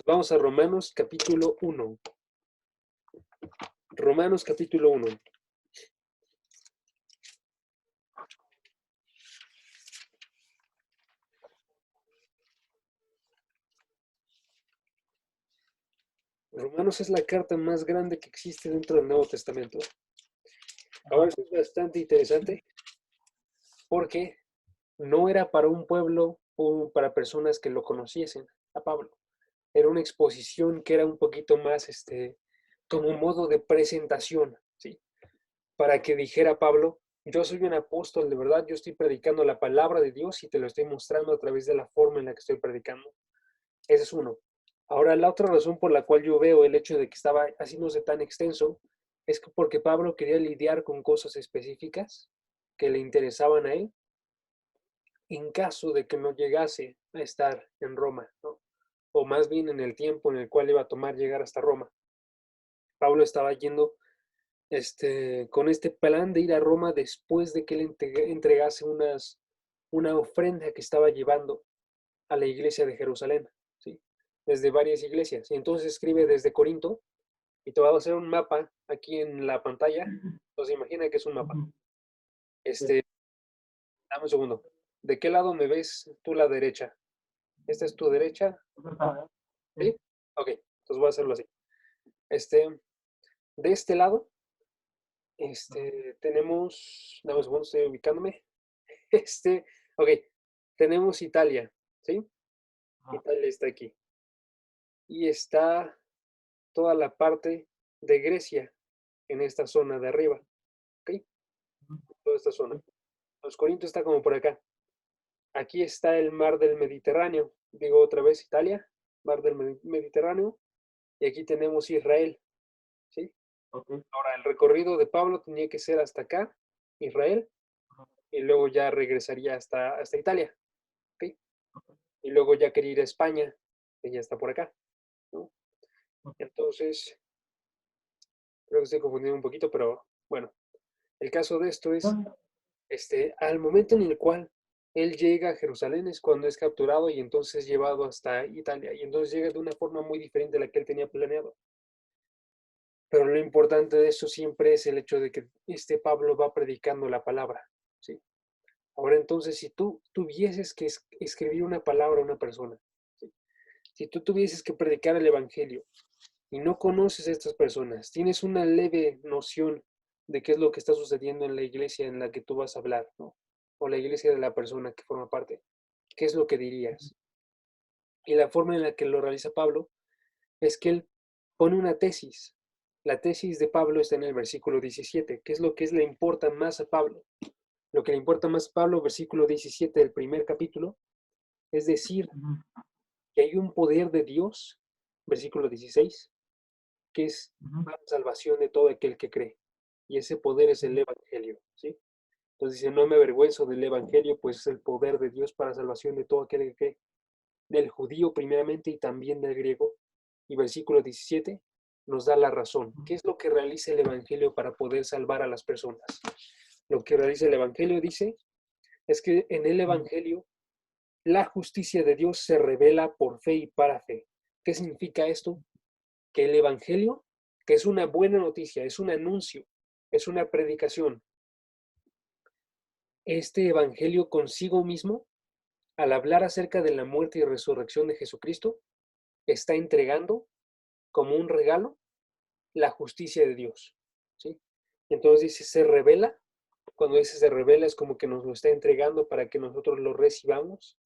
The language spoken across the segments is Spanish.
Vamos a Romanos capítulo 1. Romanos capítulo 1. Romanos es la carta más grande que existe dentro del Nuevo Testamento. Ahora esto es bastante interesante porque no era para un pueblo o para personas que lo conociesen a Pablo. Era una exposición que era un poquito más como un modo de presentación, ¿sí? Para que dijera Pablo, yo soy un apóstol de verdad, yo estoy predicando la palabra de Dios y te lo estoy mostrando a través de la forma en la que estoy predicando. Ese es uno. Ahora, la otra razón por la cual yo veo el hecho de que estaba haciéndose tan extenso es que porque Pablo quería lidiar con cosas específicas que le interesaban a él en caso de que no llegase a estar en Roma, ¿no? O más bien en el tiempo en el cual iba a tomar llegar hasta Roma. Pablo estaba yendo con este plan de ir a Roma después de que él entregase una ofrenda que estaba llevando a la iglesia de Jerusalén, ¿sí? Desde varias iglesias. Y entonces escribe desde Corinto y te va a hacer un mapa aquí en la pantalla. Entonces imagina que es un mapa. Dame un segundo. ¿De qué lado me ves tú la derecha? ¿Esta es tu derecha? ¿Sí? Ok, entonces voy a hacerlo así. De este lado, tenemos, dame un segundo, estoy ubicándome. Ok, tenemos Italia, ¿sí? Italia está aquí. Y está toda la parte de Grecia en esta zona de arriba, ¿ok? Toda esta zona. Los Corintios está como por acá. Aquí está el mar del Mediterráneo. Digo otra vez Italia, mar del Mediterráneo. Y aquí tenemos Israel, ¿sí? Ahora, el recorrido de Pablo tenía que ser hasta acá, Israel, y luego ya regresaría hasta Italia, ¿ok? Y luego ya quería ir a España, que ya está por acá, ¿no? Entonces, creo que estoy confundiendo un poquito, pero bueno, el caso de esto es, al momento en el cual él llega a Jerusalén es cuando es capturado y entonces llevado hasta Italia, y entonces llega de una forma muy diferente a la que él tenía planeado. Pero lo importante de eso siempre es el hecho de que Pablo va predicando la palabra, ¿sí? Ahora entonces, si tú tuvieses que escribir una palabra a una persona, ¿sí? Si tú tuvieses que predicar el Evangelio y no conoces a estas personas, tienes una leve noción de qué es lo que está sucediendo en la iglesia en la que tú vas a hablar, ¿no? O la iglesia de la persona que forma parte, ¿qué es lo que dirías? Y la forma en la que lo realiza Pablo es que él pone una tesis. La tesis de Pablo está en el versículo 17. ¿Qué es lo que le importa más a Pablo? Lo que le importa más a Pablo, versículo 17 del primer capítulo, es decir que hay un poder de Dios, versículo 16, que es para la salvación de todo aquel que cree. Y ese poder es el Evangelio, ¿sí? Entonces dice, no me avergüenzo del Evangelio, pues es el poder de Dios para salvación de todo aquel que cree, del judío primeramente y también del griego. Y versículo 17 nos da la razón. ¿Qué es lo que realiza el Evangelio para poder salvar a las personas? Lo que realiza el Evangelio, dice, es que en el Evangelio la justicia de Dios se revela por fe y para fe. ¿Qué significa esto? Que el Evangelio, que es una buena noticia, es un anuncio, es una predicación. Este Evangelio consigo mismo, al hablar acerca de la muerte y resurrección de Jesucristo, está entregando como un regalo la justicia de Dios, ¿sí? Entonces dice, se revela. Cuando dice se revela es como que nos lo está entregando para que nosotros lo recibamos.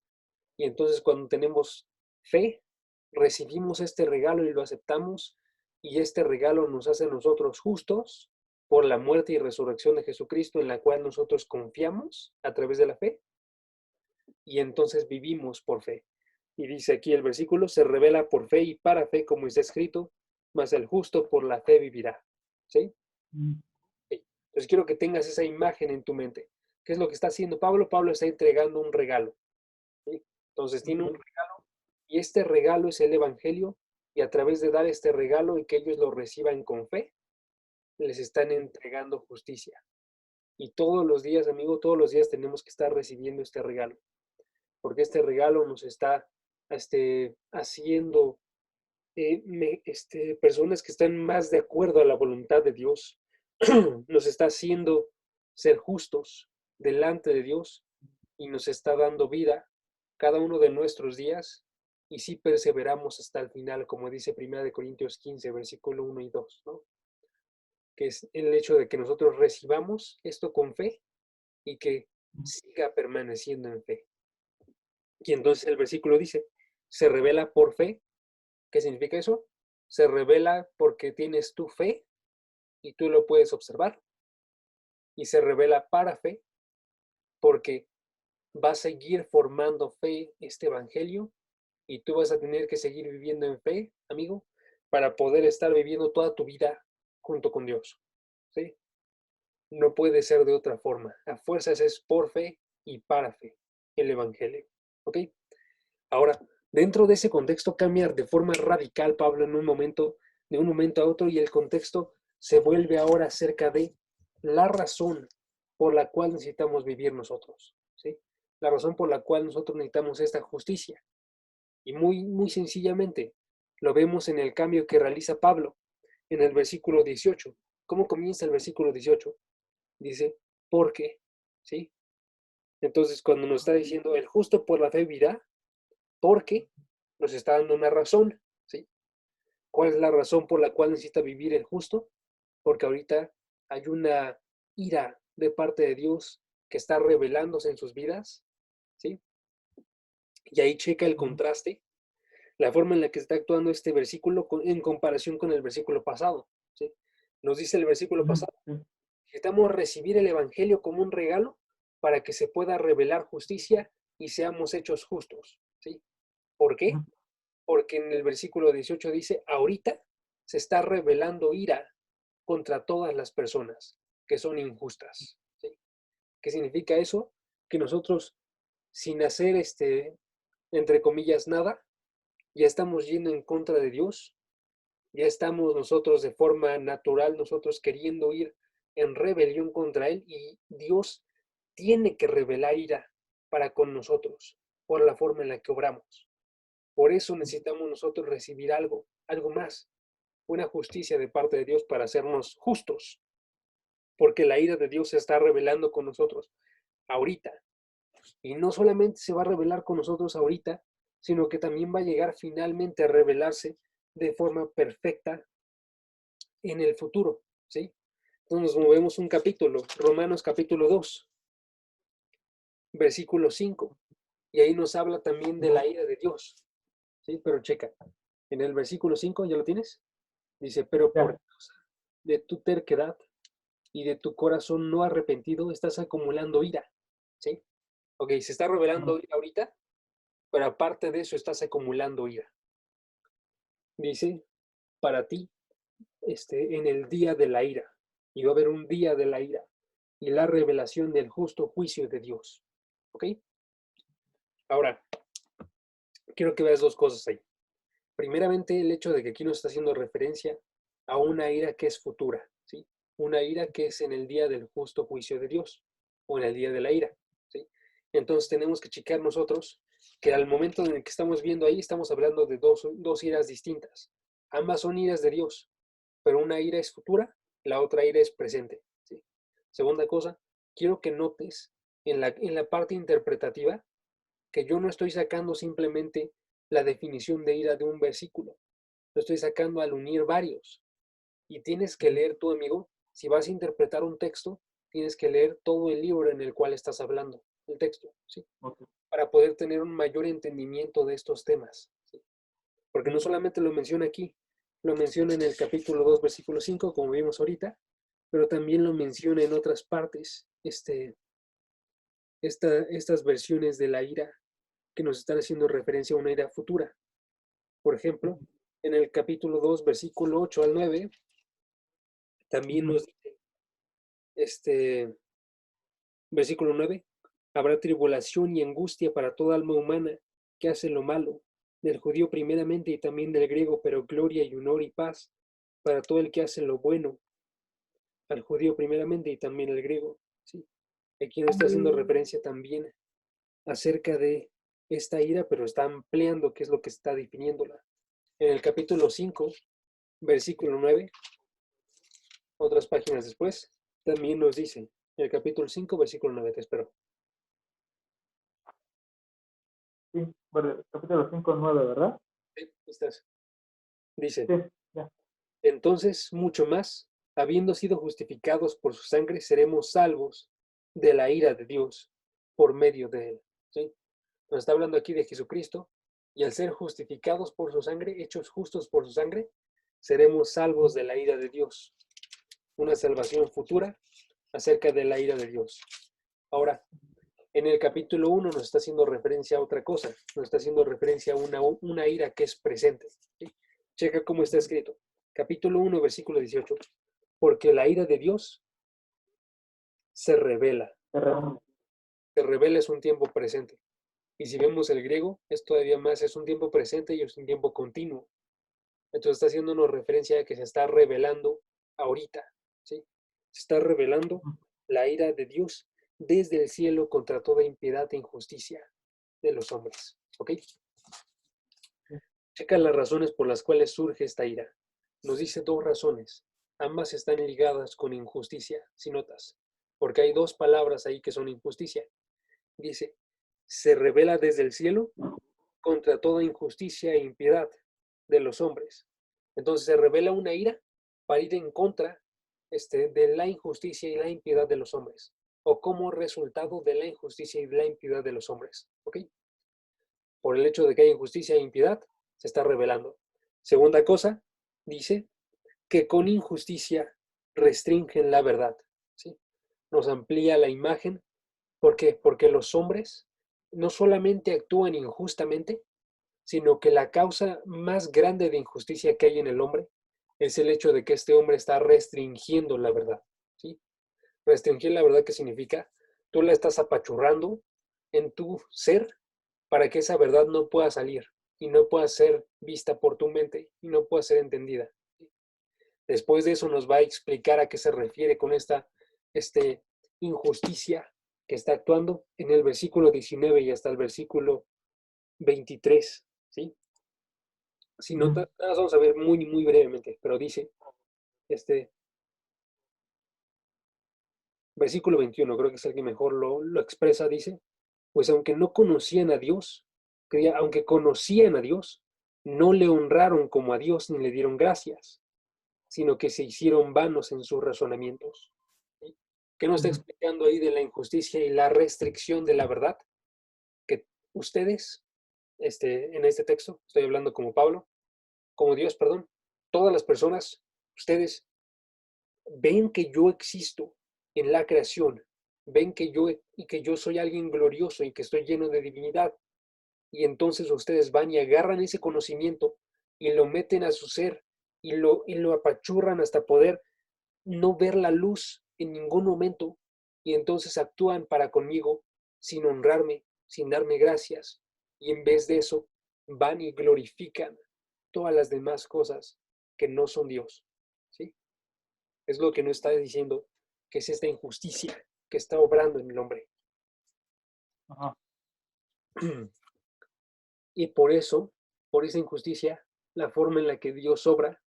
Y entonces cuando tenemos fe, recibimos este regalo y lo aceptamos. Y este regalo nos hace a nosotros justos por la muerte y resurrección de Jesucristo en la cual nosotros confiamos a través de la fe. Y entonces vivimos por fe. Y dice aquí el versículo, se revela por fe y para fe, como está escrito, mas el justo por la fe vivirá. ¿Sí? Sí. Entonces quiero que tengas esa imagen en tu mente. ¿Qué es lo que está haciendo Pablo? Pablo está entregando un regalo, ¿sí? Entonces tiene un regalo y este regalo es el Evangelio y a través de dar este regalo y que ellos lo reciban con fe, les están entregando justicia. Y todos los días, amigo, todos los días tenemos que estar recibiendo este regalo, porque este regalo nos está haciendo personas que están más de acuerdo a la voluntad de Dios, nos está haciendo ser justos delante de Dios y nos está dando vida cada uno de nuestros días y si perseveramos hasta el final, como dice 1 Corintios 15, versículo 1 y 2, ¿no? Que es el hecho de que nosotros recibamos esto con fe y que siga permaneciendo en fe. Y entonces el versículo dice, se revela por fe. ¿Qué significa eso? Se revela porque tienes tu fe y tú lo puedes observar. Y se revela para fe porque va a seguir formando fe este evangelio y tú vas a tener que seguir viviendo en fe, amigo, para poder estar viviendo toda tu vida junto con Dios. ¿Sí? No puede ser de otra forma. A fuerzas es por fe y para fe el evangelio. ¿Ok? Ahora, dentro de ese contexto cambia de forma radical Pablo en un momento, de un momento a otro, y el contexto se vuelve ahora acerca de la razón por la cual necesitamos vivir nosotros, ¿sí? La razón por la cual nosotros necesitamos esta justicia. Y muy sencillamente, lo vemos en el cambio que realiza Pablo en el versículo 18. ¿Cómo comienza el versículo 18? Dice, ¿por qué? ¿Sí? Entonces, cuando nos está diciendo el justo por la fe vivirá, porque nos está dando una razón, ¿sí? ¿Cuál es la razón por la cual necesita vivir el justo? Porque ahorita hay una ira de parte de Dios que está revelándose en sus vidas, ¿sí? Y ahí checa el contraste, la forma en la que está actuando este versículo en comparación con el versículo pasado, ¿sí? Nos dice el versículo pasado, necesitamos recibir el evangelio como un regalo para que se pueda revelar justicia y seamos hechos justos, ¿sí? ¿Por qué? Porque en el versículo 18 dice, ahorita se está revelando ira contra todas las personas que son injustas. ¿Sí? ¿Qué significa eso? Que nosotros, sin hacer entre comillas, nada, ya estamos yendo en contra de Dios, ya estamos nosotros de forma natural, nosotros queriendo ir en rebelión contra Él y Dios tiene que revelar ira para con nosotros por la forma en la que obramos. Por eso necesitamos nosotros recibir algo más, una justicia de parte de Dios para hacernos justos, porque la ira de Dios se está revelando con nosotros ahorita. Y no solamente se va a revelar con nosotros ahorita, sino que también va a llegar finalmente a revelarse de forma perfecta en el futuro, ¿sí? Entonces nos movemos un capítulo, Romanos capítulo 2, versículo 5, y ahí nos habla también de la ira de Dios, ¿sí? Pero checa, en el versículo 5, ¿ya lo tienes? Dice, pero por causa de tu terquedad y de tu corazón no arrepentido, estás acumulando ira, ¿sí? Ok, se está revelando ira ahorita, pero aparte de eso estás acumulando ira. Dice, para ti, en el día de la ira, y va a haber un día de la ira, y la revelación del justo juicio de Dios. ¿Ok? Ahora, quiero que veas dos cosas ahí. Primeramente, el hecho de que aquí nos está haciendo referencia a una ira que es futura, ¿sí? Una ira que es en el día del justo juicio de Dios, o en el día de la ira, ¿sí? Entonces tenemos que checar nosotros que al momento en el que estamos viendo ahí, estamos hablando de dos iras distintas. Ambas son iras de Dios, pero una ira es futura, la otra ira es presente, ¿sí? Segunda cosa, quiero que notes en la parte interpretativa que yo no estoy sacando simplemente la definición de ira de un versículo, lo estoy sacando al unir varios. Y tienes que leer tú, amigo, si vas a interpretar un texto, tienes que leer todo el libro en el cual estás hablando, el texto, ¿sí? Okay. Para poder tener un mayor entendimiento de estos temas, ¿sí? Porque no solamente lo menciona aquí, lo menciona en el capítulo 2, versículo 5, como vimos ahorita, pero también lo menciona en otras partes, estas versiones de la ira que nos están haciendo referencia a una ira futura. Por ejemplo, en el capítulo 2, versículo 8 al 9, también nos dice, versículo 9, habrá tribulación y angustia para toda alma humana que hace lo malo, del judío primeramente y también del griego, pero gloria y honor y paz para todo el que hace lo bueno, al judío primeramente y también al griego. ¿Sí? Aquí nos está haciendo referencia también acerca de esta ira, pero está ampliando qué es lo que está definiéndola. En el capítulo 5, versículo 9, otras páginas después, también nos dice, en el capítulo 5, versículo 9, te espero. Sí, bueno, capítulo 5, 9, ¿verdad? Sí, estás. Dice, Sí, ya. entonces, mucho más, habiendo sido justificados por su sangre, seremos salvos de la ira de Dios por medio de él. ¿Sí? Nos está hablando aquí de Jesucristo, y al ser justificados por su sangre, hechos justos por su sangre, seremos salvos de la ira de Dios. Una salvación futura acerca de la ira de Dios. Ahora, en el capítulo 1 nos está haciendo referencia a otra cosa, nos está haciendo referencia a una ira que es presente. ¿Sí? Checa cómo está escrito. Capítulo 1, versículo 18. Porque la ira de Dios se revela. Se revela es un tiempo presente. Y si vemos el griego, es todavía más, es un tiempo presente y es un tiempo continuo. Entonces está haciéndonos referencia a que se está revelando ahorita. ¿Sí? Se está revelando la ira de Dios desde el cielo contra toda impiedad e injusticia de los hombres. ¿Ok? Checa las razones por las cuales surge esta ira. Nos dice dos razones. Ambas están ligadas con injusticia, si notas. Porque hay dos palabras ahí que son injusticia. Dice, se revela desde el cielo contra toda injusticia e impiedad de los hombres. Entonces se revela una ira para ir en contra de la injusticia y la impiedad de los hombres. O como resultado de la injusticia y la impiedad de los hombres. ¿Ok? Por el hecho de que hay injusticia e impiedad, se está revelando. Segunda cosa, dice que con injusticia restringen la verdad. ¿Sí? Nos amplía la imagen. ¿Por qué? Porque los hombres no solamente actúan injustamente, sino que la causa más grande de injusticia que hay en el hombre es el hecho de que este hombre está restringiendo la verdad. ¿Sí? Restringir la verdad, ¿qué significa? Tú la estás apachurrando en tu ser para que esa verdad no pueda salir y no pueda ser vista por tu mente y no pueda ser entendida. Después de eso nos va a explicar a qué se refiere con esta injusticia que está actuando en el versículo 19 y hasta el versículo 23. ¿Sí? Si no, nada más vamos a ver muy, muy brevemente, pero dice, versículo 21, creo que es el que mejor lo expresa, dice, pues aunque no conocían a Dios, aunque conocían a Dios, no le honraron como a Dios ni le dieron gracias, sino que se hicieron vanos en sus razonamientos. ¿Sí? ¿Qué nos está explicando ahí de la injusticia y la restricción de la verdad? Que ustedes, en este texto, estoy hablando como Pablo, como Dios, perdón, todas las personas, ustedes ven que yo existo en la creación, ven que yo soy alguien glorioso y que estoy lleno de divinidad, y entonces ustedes van y agarran ese conocimiento y lo meten a su ser y lo apachurran hasta poder no ver la luz en ningún momento, y entonces actúan para conmigo sin honrarme, sin darme gracias, y en vez de eso van y glorifican todas las demás cosas que no son Dios. ¿Sí? Es lo que nos está diciendo, que es esta injusticia que está obrando en el hombre. Ajá. Y por eso, por esa injusticia, la forma en la que Dios obra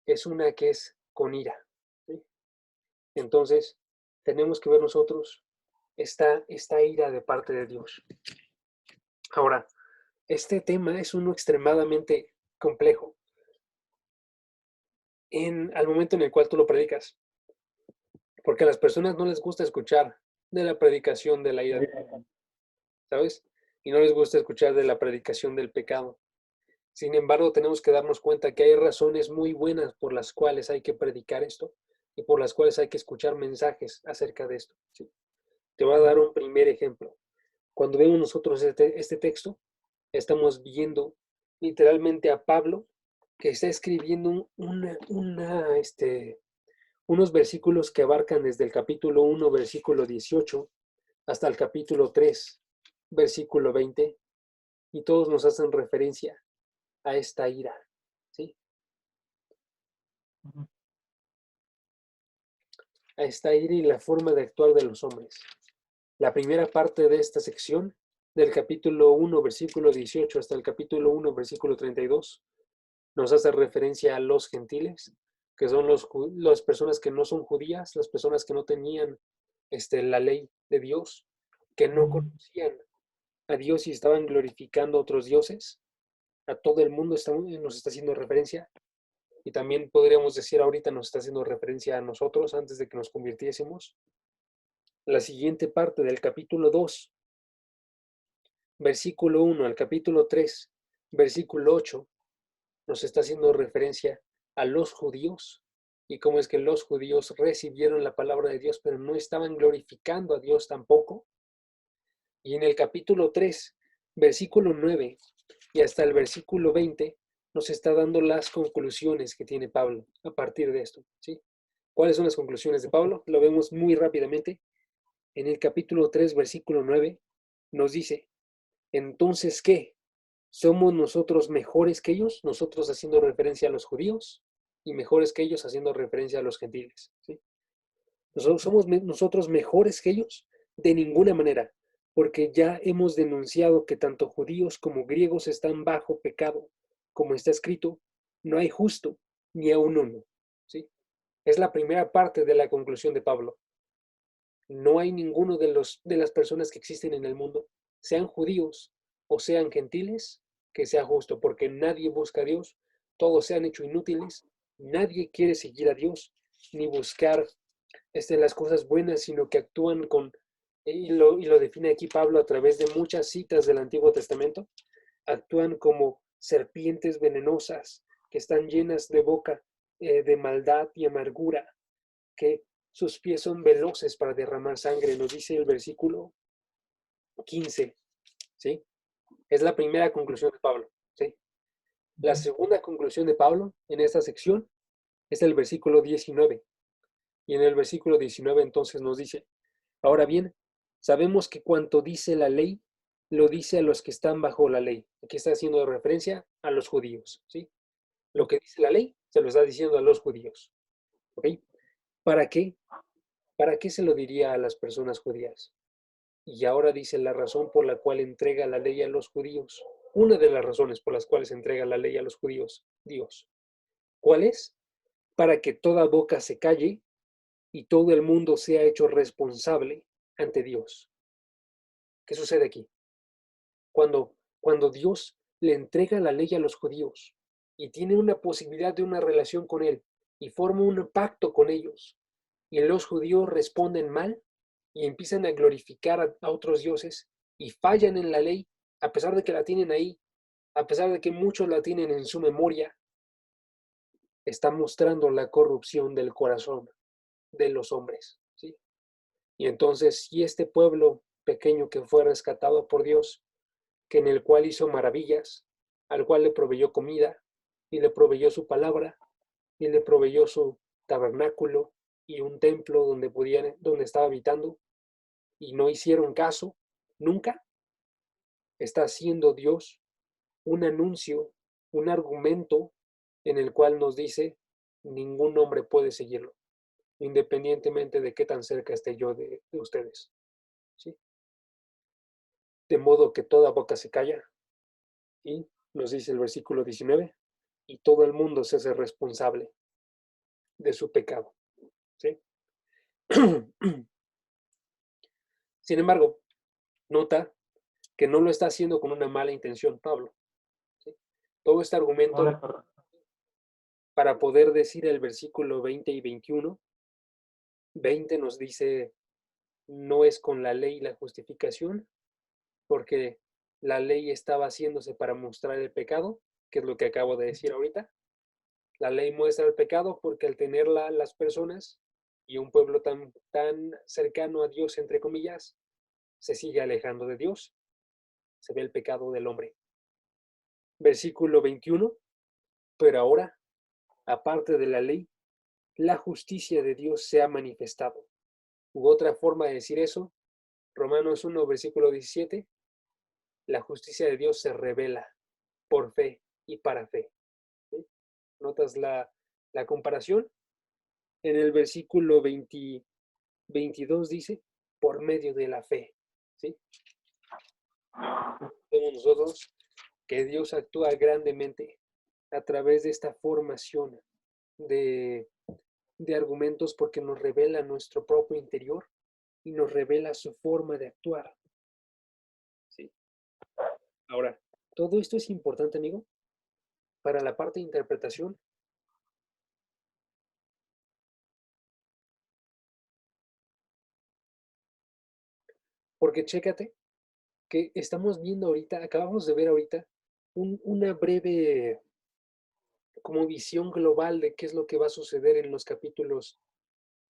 es una que es con ira. ¿Sí? Entonces, tenemos que ver nosotros esta ira de parte de Dios. Ahora, este tema es uno extremadamente complejo al momento en el cual tú lo predicas, porque a las personas no les gusta escuchar de la predicación de la ira, ¿sabes? Y no les gusta escuchar de la predicación del pecado. Sin embargo, tenemos que darnos cuenta que hay razones muy buenas por las cuales hay que predicar esto y por las cuales hay que escuchar mensajes acerca de esto. ¿Sí? Te voy a dar un primer ejemplo. Cuando vemos nosotros este texto, estamos viendo literalmente a Pablo que está escribiendo unos versículos que abarcan desde el capítulo 1, versículo 18, hasta el capítulo 3, versículo 20, y todos nos hacen referencia a esta ira. ¿Sí? A esta ira y la forma de actuar de los hombres. La primera parte de esta sección, del capítulo 1, versículo 18 hasta el capítulo 1, versículo 32, nos hace referencia a los gentiles, que son las personas que no son judías, las personas que no tenían la ley de Dios, que no conocían a Dios y estaban glorificando a otros dioses. A todo el mundo nos está haciendo referencia. Y también podríamos decir ahorita nos está haciendo referencia a nosotros antes de que nos convirtiésemos. La siguiente parte del capítulo 2, versículo 1 al capítulo 3, versículo 8, nos está haciendo referencia a los judíos y cómo es que los judíos recibieron la palabra de Dios, pero no estaban glorificando a Dios tampoco. Y en el capítulo 3, versículo 9 y hasta el versículo 20, nos está dando las conclusiones que tiene Pablo a partir de esto, ¿sí? ¿Cuáles son las conclusiones de Pablo? Lo vemos muy rápidamente. En el capítulo 3, versículo 9, nos dice, entonces, ¿qué? ¿Somos nosotros mejores que ellos? Nosotros haciendo referencia a los judíos y mejores que ellos haciendo referencia a los gentiles, ¿sí? ¿Somos nosotros mejores que ellos? De ninguna manera, porque ya hemos denunciado que tanto judíos como griegos están bajo pecado, como está escrito, no hay justo ni aun uno, ¿sí? Es la primera parte de la conclusión de Pablo. No hay ninguno de las personas que existen en el mundo, sean judíos o sean gentiles, que sea justo, porque nadie busca a Dios, todos se han hecho inútiles, nadie quiere seguir a Dios, ni buscar las cosas buenas, sino que actúan y lo define aquí Pablo a través de muchas citas del Antiguo Testamento, actúan como serpientes venenosas que están llenas de boca de maldad y amargura, que sus pies son veloces para derramar sangre, nos dice el versículo 15, ¿sí? Es la primera conclusión de Pablo, ¿sí? La segunda conclusión de Pablo en esta sección es el versículo 19. Y en el versículo 19 entonces nos dice, ahora bien, sabemos que cuanto dice la ley, lo dice a los que están bajo la ley. Aquí está haciendo referencia a los judíos, ¿sí? Lo que dice la ley se lo está diciendo a los judíos, ¿ok? ¿Para qué? ¿Para qué se lo diría a las personas judías? Y ahora dice la razón por la cual entrega la ley a los judíos. Una de las razones por las cuales entrega la ley a los judíos, Dios. ¿Cuál es? Para que toda boca se calle y todo el mundo sea hecho responsable ante Dios. ¿Qué sucede aquí? Cuando Dios le entrega la ley a los judíos y tiene una posibilidad de una relación con Él y forma un pacto con ellos, y los judíos responden mal y empiezan a glorificar a otros dioses y fallan en la ley, a pesar de que la tienen ahí, a pesar de que muchos la tienen en su memoria, está mostrando la corrupción del corazón de los hombres, ¿sí? Y entonces, si este pueblo pequeño que fue rescatado por Dios, que en el cual hizo maravillas, al cual le proveyó comida, y le proveyó su palabra, y le proveyó su tabernáculo y un templo donde estaba habitando, y no hicieron caso, nunca, está haciendo Dios un anuncio, un argumento en el cual nos dice, ningún hombre puede seguirlo, independientemente de qué tan cerca esté yo de ustedes, ¿sí? De modo que toda boca se calla, y nos dice el versículo 19, y todo el mundo se hace responsable de su pecado, ¿sí? Sin embargo, nota que no lo está haciendo con una mala intención Pablo, ¿sí? Todo este argumento para poder decir el versículo 20 y 21, 20 nos dice, no es con la ley la justificación, porque la ley estaba haciéndose para mostrar el pecado, que es lo que acabo de decir ahorita. La ley muestra el pecado porque al tenerla las personas y un pueblo tan cercano a Dios, entre comillas, se sigue alejando de Dios, se ve el pecado del hombre. Versículo 21, pero ahora, aparte de la ley, la justicia de Dios se ha manifestado. U otra forma de decir eso, Romanos 1, versículo 17, la justicia de Dios se revela por fe y para fe. ¿Sí? ¿Notas la comparación? En el versículo 22 dice, por medio de la fe. ¿Sí? Vemos nosotros que Dios actúa grandemente a través de esta formación de, de argumentos porque nos revela nuestro propio interior y nos revela su forma de actuar. ¿Sí? Ahora, todo esto es importante, amigo, para la parte de interpretación, porque chécate que estamos viendo ahorita, acabamos de ver ahorita una breve como visión global de qué es lo que va a suceder en los capítulos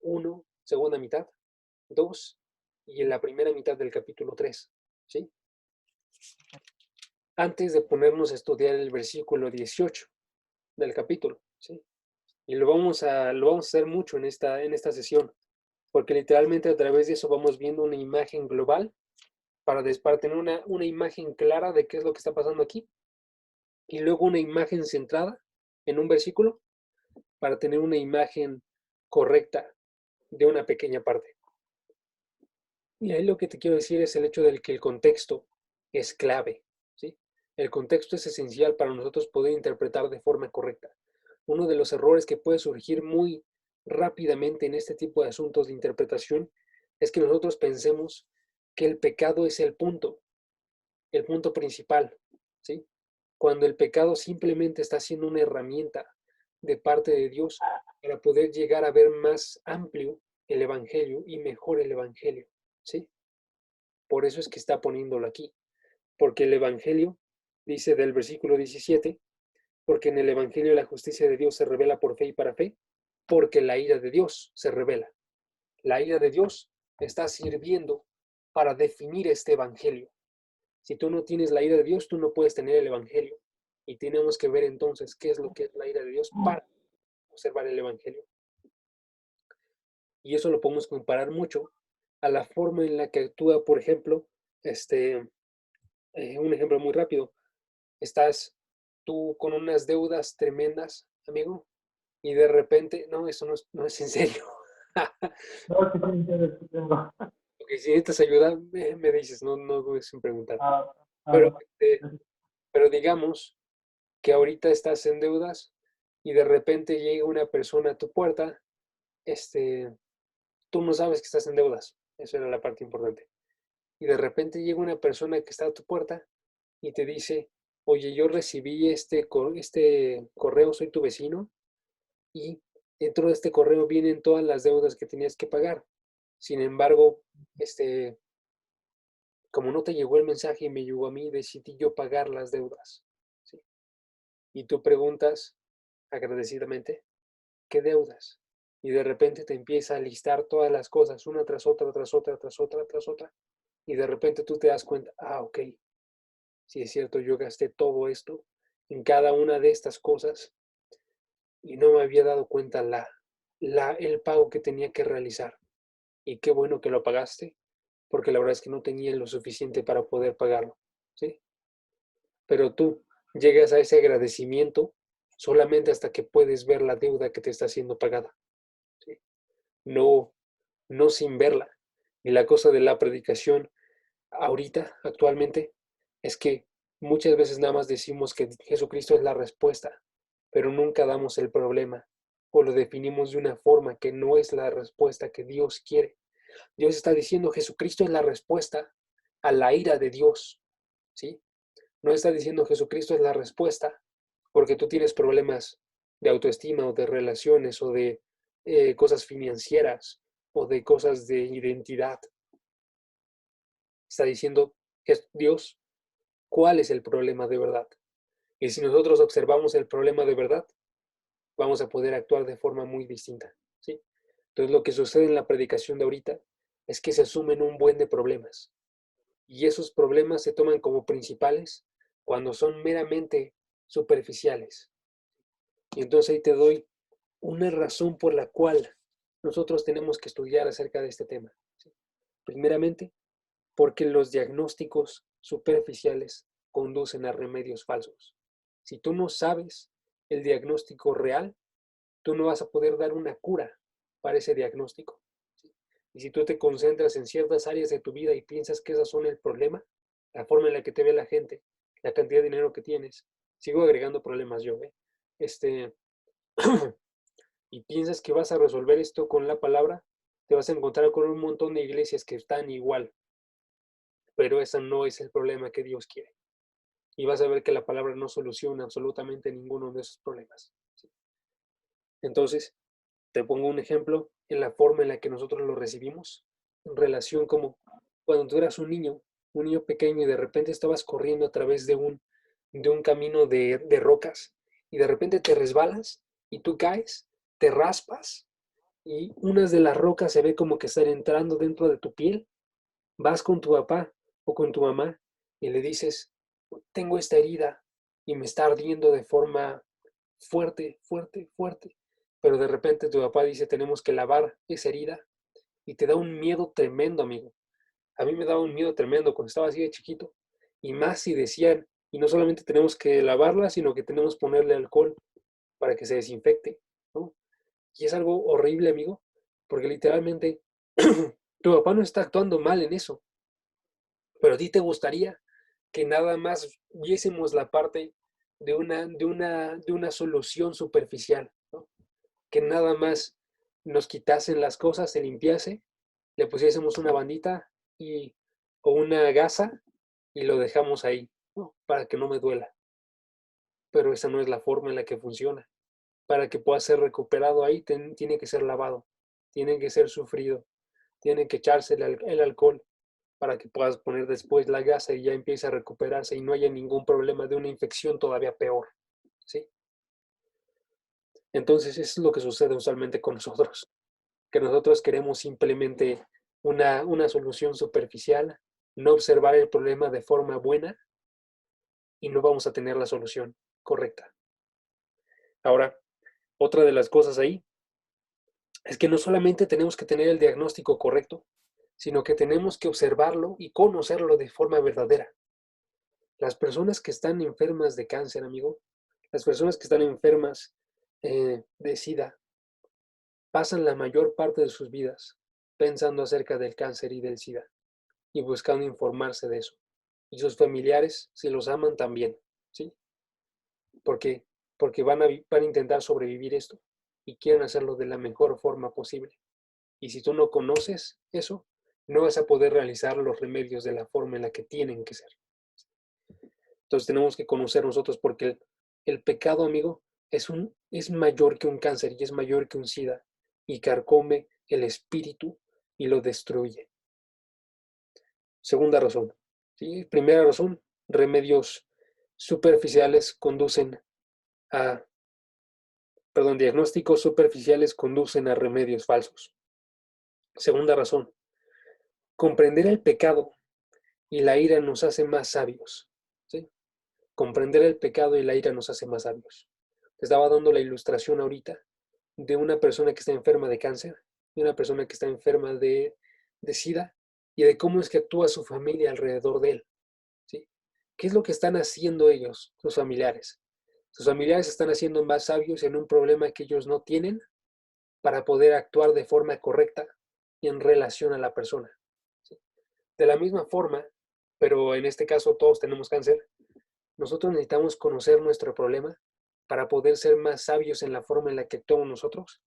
1, segunda mitad, 2 y en la primera mitad del capítulo 3, ¿sí? Antes de ponernos a estudiar el versículo 18 del capítulo, ¿sí? Y lo vamos a hacer mucho en esta sesión, porque literalmente a través de eso vamos viendo una imagen global para tener una imagen clara de qué es lo que está pasando aquí, y luego una imagen centrada en un versículo para tener una imagen correcta de una pequeña parte. Y ahí lo que te quiero decir es el hecho de que el contexto es clave, ¿sí? El contexto es esencial para nosotros poder interpretar de forma correcta. Uno de los errores que puede surgir muy rápidamente en este tipo de asuntos de interpretación es que nosotros pensemos que el pecado es el punto principal, ¿sí? Cuando el pecado simplemente está siendo una herramienta de parte de Dios para poder llegar a ver más amplio el Evangelio y mejor el Evangelio, ¿sí? Por eso es que está poniéndolo aquí, porque el Evangelio dice del versículo 17, porque en el Evangelio la justicia de Dios se revela por fe y para fe, porque la ira de Dios se revela. La ira de Dios está sirviendo para definir este Evangelio. Si tú no tienes la ira de Dios, tú no puedes tener el Evangelio. Y tenemos que ver entonces qué es lo que es la ira de Dios para observar el Evangelio. Y eso lo podemos comparar mucho a la forma en la que actúa, por ejemplo, un ejemplo muy rápido. Estás tú con unas deudas tremendas, amigo, y de repente, no, eso no es en serio. No, sí tengo. Ok, si necesitas ayuda, me dices, no dudes en preguntar. Ah, Pero, ah, pero digamos que ahorita estás en deudas y de repente llega una persona a tu puerta, tú no sabes que estás en deudas, eso era la parte importante. Y de repente llega una persona que está a tu puerta y te dice, oye, yo recibí este correo, soy tu vecino, y dentro de este correo vienen todas las deudas que tenías que pagar. Sin embargo, como no te llegó el mensaje y me llegó a mí, decidí yo pagar las deudas. ¿Sí? Y tú preguntas agradecidamente, ¿qué deudas? Y de repente te empieza a listar todas las cosas, una tras otra, tras otra, tras otra, tras otra. Y de repente tú te das cuenta, ok, si es cierto, yo gasté todo esto en cada una de estas cosas y no me había dado cuenta el pago que tenía que realizar. Y qué bueno que lo pagaste, porque la verdad es que no tenía lo suficiente para poder pagarlo, ¿sí? Pero tú llegas a ese agradecimiento solamente hasta que puedes ver la deuda que te está siendo pagada, ¿sí? No, no sin verla. Y la cosa de la predicación ahorita, actualmente, es que muchas veces nada más decimos que Jesucristo es la respuesta, pero nunca damos el problema o lo definimos de una forma que no es la respuesta que Dios quiere. Dios está diciendo Jesucristo es la respuesta a la ira de Dios, ¿sí? No está diciendo Jesucristo es la respuesta porque tú tienes problemas de autoestima o de relaciones o de cosas financieras o de cosas de identidad. Está diciendo Dios cuál es el problema de verdad. Y si nosotros observamos el problema de verdad, vamos a poder actuar de forma muy distinta, ¿sí? Entonces lo que sucede en la predicación de ahorita es que se asumen un buen de problemas y esos problemas se toman como principales cuando son meramente superficiales. Y entonces ahí te doy una razón por la cual nosotros tenemos que estudiar acerca de este tema, ¿sí? Primeramente, porque los diagnósticos superficiales conducen a remedios falsos. Si tú no sabes el diagnóstico real, tú no vas a poder dar una cura para ese diagnóstico. ¿Sí? Y si tú te concentras en ciertas áreas de tu vida y piensas que esas son el problema, la forma en la que te ve la gente, la cantidad de dinero que tienes, sigo agregando problemas yo, y piensas que vas a resolver esto con la palabra, te vas a encontrar con un montón de iglesias que están igual, pero ese no es el problema que Dios quiere. Y vas a ver que la palabra no soluciona absolutamente ninguno de esos problemas. ¿Sí? Entonces, te pongo un ejemplo en la forma en la que nosotros lo recibimos, en relación como cuando tú eras un niño pequeño y de repente estabas corriendo a través de un camino de rocas y de repente te resbalas y tú caes, te raspas y unas de las rocas se ve como que están entrando dentro de tu piel, vas con tu papá o con tu mamá y le dices, tengo esta herida y me está ardiendo de forma fuerte, fuerte, fuerte. Pero de repente tu papá dice, tenemos que lavar esa herida y te da un miedo tremendo, amigo. A mí me daba un miedo tremendo cuando estaba así de chiquito. Y más si decían, y no solamente tenemos que lavarla, sino que tenemos que ponerle alcohol para que se desinfecte, ¿no? Y es algo horrible, amigo, porque literalmente tu papá no está actuando mal en eso, pero a ti te gustaría que nada más viésemos la parte de una solución superficial, ¿no? Que nada más nos quitasen las cosas, se limpiase, le pusiésemos una bandita o una gasa y lo dejamos ahí, ¿no? Para que no me duela. Pero esa no es la forma en la que funciona. Para que pueda ser recuperado ahí, tiene que ser lavado, tiene que ser sufrido, tiene que echarse el alcohol para que puedas poner después la gasa y ya empiece a recuperarse y no haya ningún problema de una infección todavía peor, ¿sí? Entonces, eso es lo que sucede usualmente con nosotros, que nosotros queremos simplemente una solución superficial, no observar el problema de forma buena y no vamos a tener la solución correcta. Ahora, otra de las cosas ahí es que no solamente tenemos que tener el diagnóstico correcto, sino que tenemos que observarlo y conocerlo de forma verdadera. Las personas que están enfermas de cáncer, amigo, las personas que están enfermas de SIDA, pasan la mayor parte de sus vidas pensando acerca del cáncer y del SIDA y buscando informarse de eso. Y sus familiares, si los aman, también, ¿sí? Porque, porque van a intentar sobrevivir esto y quieren hacerlo de la mejor forma posible. Y si tú no conoces eso, no vas a poder realizar los remedios de la forma en la que tienen que ser. Entonces tenemos que conocer nosotros porque el pecado, amigo, es mayor que un cáncer y es mayor que un SIDA y carcome el espíritu y lo destruye. Segunda razón. ¿Sí? Primera razón, remedios superficiales diagnósticos superficiales conducen a remedios falsos. Segunda razón, comprender el pecado y la ira nos hace más sabios. ¿Sí? Comprender el pecado y la ira nos hace más sabios. Te estaba dando la ilustración ahorita de una persona que está enferma de cáncer, de una persona que está enferma de SIDA y de cómo es que actúa su familia alrededor de él. ¿Sí? ¿Qué es lo que están haciendo ellos, sus familiares? Sus familiares están haciendo más sabios en un problema que ellos no tienen para poder actuar de forma correcta y en relación a la persona. ¿Sí? De la misma forma, pero en este caso todos tenemos cáncer, nosotros necesitamos conocer nuestro problema para poder ser más sabios en la forma en la que actuamos nosotros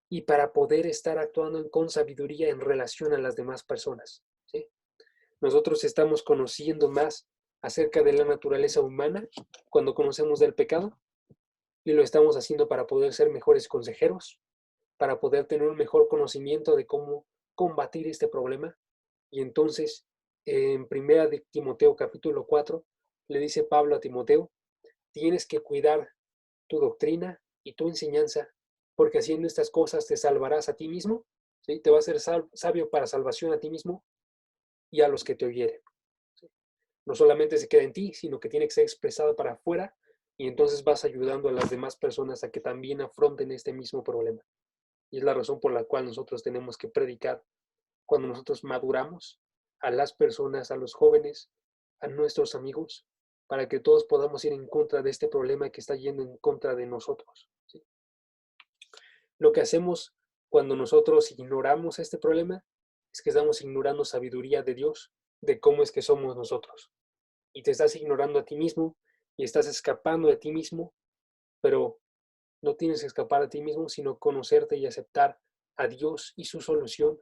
y para poder estar actuando con sabiduría en relación a las demás personas. ¿Sí? Nosotros estamos conociendo más acerca de la naturaleza humana cuando conocemos del pecado y lo estamos haciendo para poder ser mejores consejeros, para poder tener un mejor conocimiento de cómo combatir este problema. Y entonces, en primera de Timoteo capítulo 4, le dice Pablo a Timoteo, tienes que cuidar tu doctrina y tu enseñanza, porque haciendo estas cosas te salvarás a ti mismo, ¿sí? Te va a ser sabio para salvación a ti mismo y a los que te oyeren. ¿Sí? No solamente se queda en ti, sino que tiene que ser expresado para afuera y entonces vas ayudando a las demás personas a que también afronten este mismo problema. Y es la razón por la cual nosotros tenemos que predicar cuando nosotros maduramos a las personas, a los jóvenes, a nuestros amigos, para que todos podamos ir en contra de este problema que está yendo en contra de nosotros. ¿Sí? Lo que hacemos cuando nosotros ignoramos este problema es que estamos ignorando sabiduría de Dios, de cómo es que somos nosotros. Y te estás ignorando a ti mismo y estás escapando de ti mismo, pero No tienes que escapar a ti mismo, sino conocerte y aceptar a Dios y su solución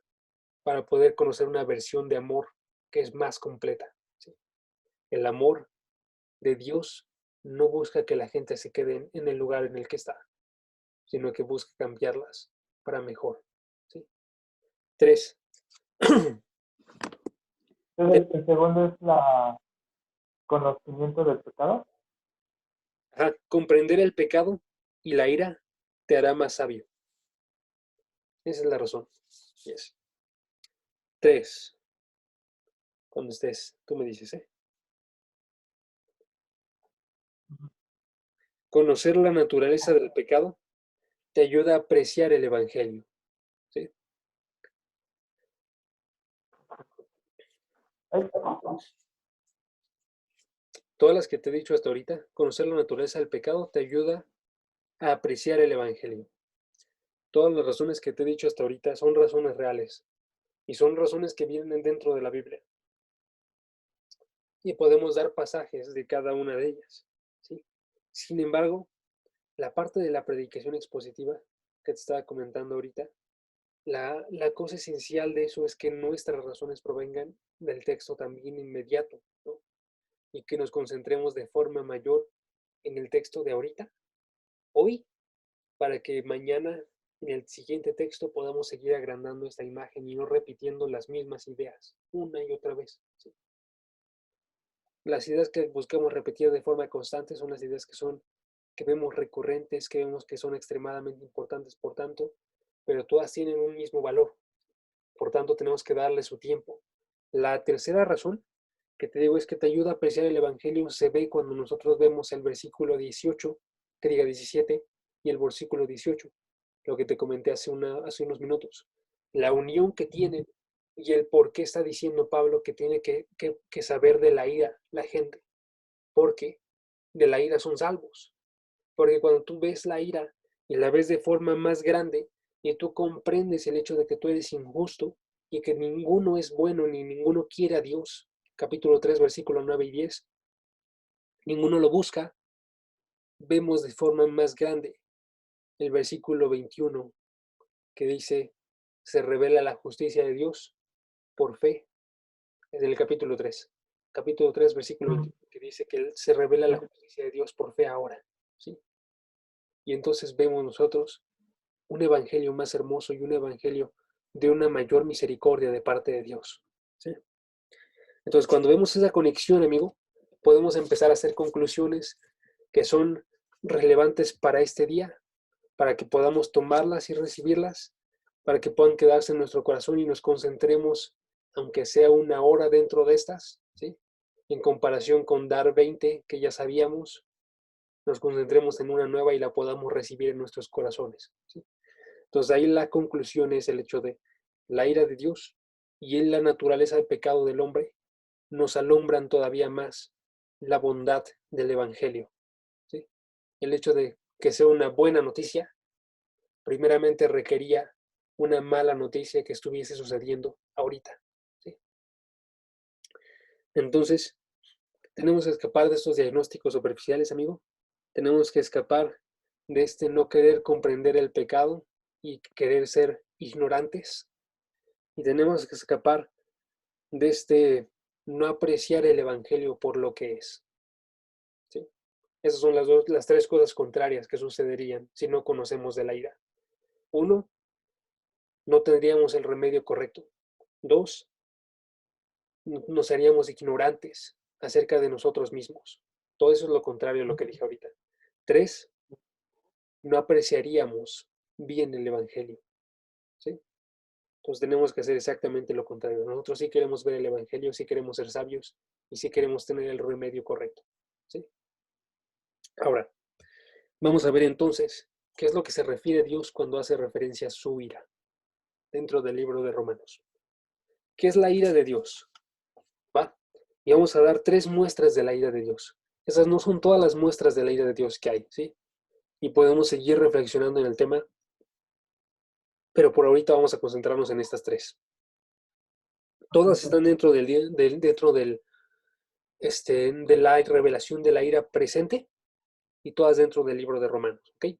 para poder conocer una versión de amor que es más completa. ¿Sí? El amor de Dios no busca que la gente se quede en el lugar en el que está, sino que busca cambiarlas para mejor. ¿Sí? 3. Entonces, el segundo es la conocimiento del pecado. Comprender el pecado y la ira te hará más sabio. Esa es la razón. Yes. 3. Cuando estés, tú me dices, ¿eh? Conocer la naturaleza del pecado te ayuda a apreciar el Evangelio. ¿Sí? Ay, Todas las que te he dicho hasta ahorita, conocer la naturaleza del pecado te ayuda a apreciar el Evangelio. Todas las razones que te he dicho hasta ahorita son razones reales y son razones que vienen dentro de la Biblia. Y podemos dar pasajes de cada una de ellas. ¿Sí? Sin embargo, la parte de la predicación expositiva que te estaba comentando ahorita, la cosa esencial de eso es que nuestras razones provengan del texto también inmediato, ¿no? Y que nos concentremos de forma mayor en el texto de ahorita, hoy, para que mañana en el siguiente texto podamos seguir agrandando esta imagen y no repitiendo las mismas ideas una y otra vez. ¿Sí? Las ideas que buscamos repetir de forma constante son las ideas que vemos recurrentes, que vemos que son extremadamente importantes, por tanto, pero todas tienen un mismo valor. Por tanto, tenemos que darle su tiempo. La tercera razón que te digo es que te ayuda a apreciar el Evangelio se ve cuando nosotros vemos el versículo 18, que diga 17, y el versículo 18, lo que te comenté hace unos minutos. La unión que tienen y el por qué está diciendo Pablo que tiene que saber de la ira la gente, porque de la ira son salvos. Porque cuando tú ves la ira y la ves de forma más grande y tú comprendes el hecho de que tú eres injusto y que ninguno es bueno ni ninguno quiere a Dios, capítulo 3, versículo 9 y 10, ninguno lo busca, vemos de forma más grande el versículo 21 que dice, se revela la justicia de Dios por fe, es el capítulo 3, versículo 21, que dice que se revela la justicia de Dios por fe ahora, ¿sí? Y entonces vemos nosotros un evangelio más hermoso y un evangelio de una mayor misericordia de parte de Dios, ¿sí? Entonces, cuando vemos esa conexión, amigo, podemos empezar a hacer conclusiones que son relevantes para este día, para que podamos tomarlas y recibirlas, para que puedan quedarse en nuestro corazón y nos concentremos, aunque sea una hora dentro de estas, ¿sí? En comparación con dar 20 que ya sabíamos, nos concentremos en una nueva y la podamos recibir en nuestros corazones, ¿sí? Entonces ahí la conclusión es el hecho de la ira de Dios y en la naturaleza del pecado del hombre nos alumbran todavía más la bondad del Evangelio, ¿sí? El hecho de que sea una buena noticia, primeramente requería una mala noticia que estuviese sucediendo ahorita, ¿sí? Entonces, tenemos que escapar de estos diagnósticos superficiales, amigo. Tenemos que escapar de este no querer comprender el pecado y querer ser ignorantes. Y tenemos que escapar de este no apreciar el Evangelio por lo que es, ¿sí? Esas son las tres cosas contrarias que sucederían si no conocemos de la ira. Uno, no tendríamos el remedio correcto. Dos, nos haríamos ignorantes acerca de nosotros mismos. Todo eso es lo contrario a lo que dije ahorita. Tres, no apreciaríamos bien el Evangelio, ¿sí? Entonces tenemos que hacer exactamente lo contrario. Nosotros sí queremos ver el Evangelio, sí queremos ser sabios y sí queremos tener el remedio correcto, ¿sí? Ahora, vamos a ver entonces qué es lo que se refiere Dios cuando hace referencia a su ira dentro del libro de Romanos. ¿Qué es la ira de Dios? ¿Va? Y vamos a dar tres muestras de la ira de Dios. Esas no son todas las muestras de la ira de Dios que hay, ¿sí? Y podemos seguir reflexionando en el tema, pero por ahorita vamos a concentrarnos en estas tres. Todas están dentro de la revelación de la ira presente y todas dentro del libro de Romanos, ¿ok?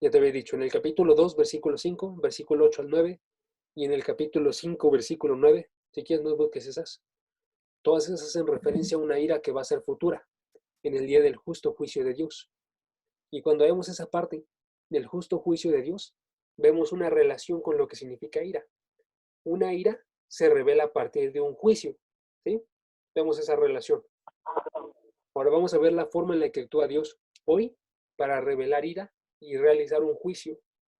Ya te había dicho, en el capítulo 2, versículo 5, versículo 8 al 9, y en el capítulo 5, versículo 9, si quieres no busques esas. Todas esas hacen referencia a una ira que va a ser futura, en el día del justo juicio de Dios. Y cuando vemos esa parte del justo juicio de Dios, vemos una relación con lo que significa ira. Una ira se revela a partir de un juicio, ¿sí? Vemos esa relación. Ahora vamos a ver la forma en la que actúa Dios hoy para revelar ira y realizar un juicio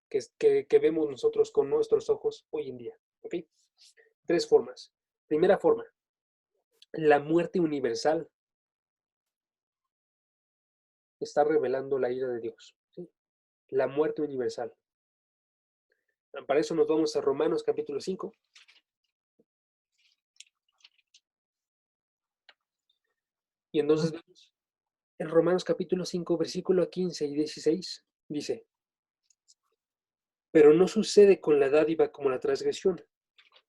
que vemos nosotros con nuestros ojos hoy en día. ¿Ok? Tres formas. Primera forma, la muerte universal está revelando la ira de Dios. ¿Sí? La muerte universal. Para eso nos vamos a Romanos capítulo 5. Y entonces vemos en Romanos capítulo 5, versículo 15 y 16, dice, pero no sucede con la dádiva como la transgresión,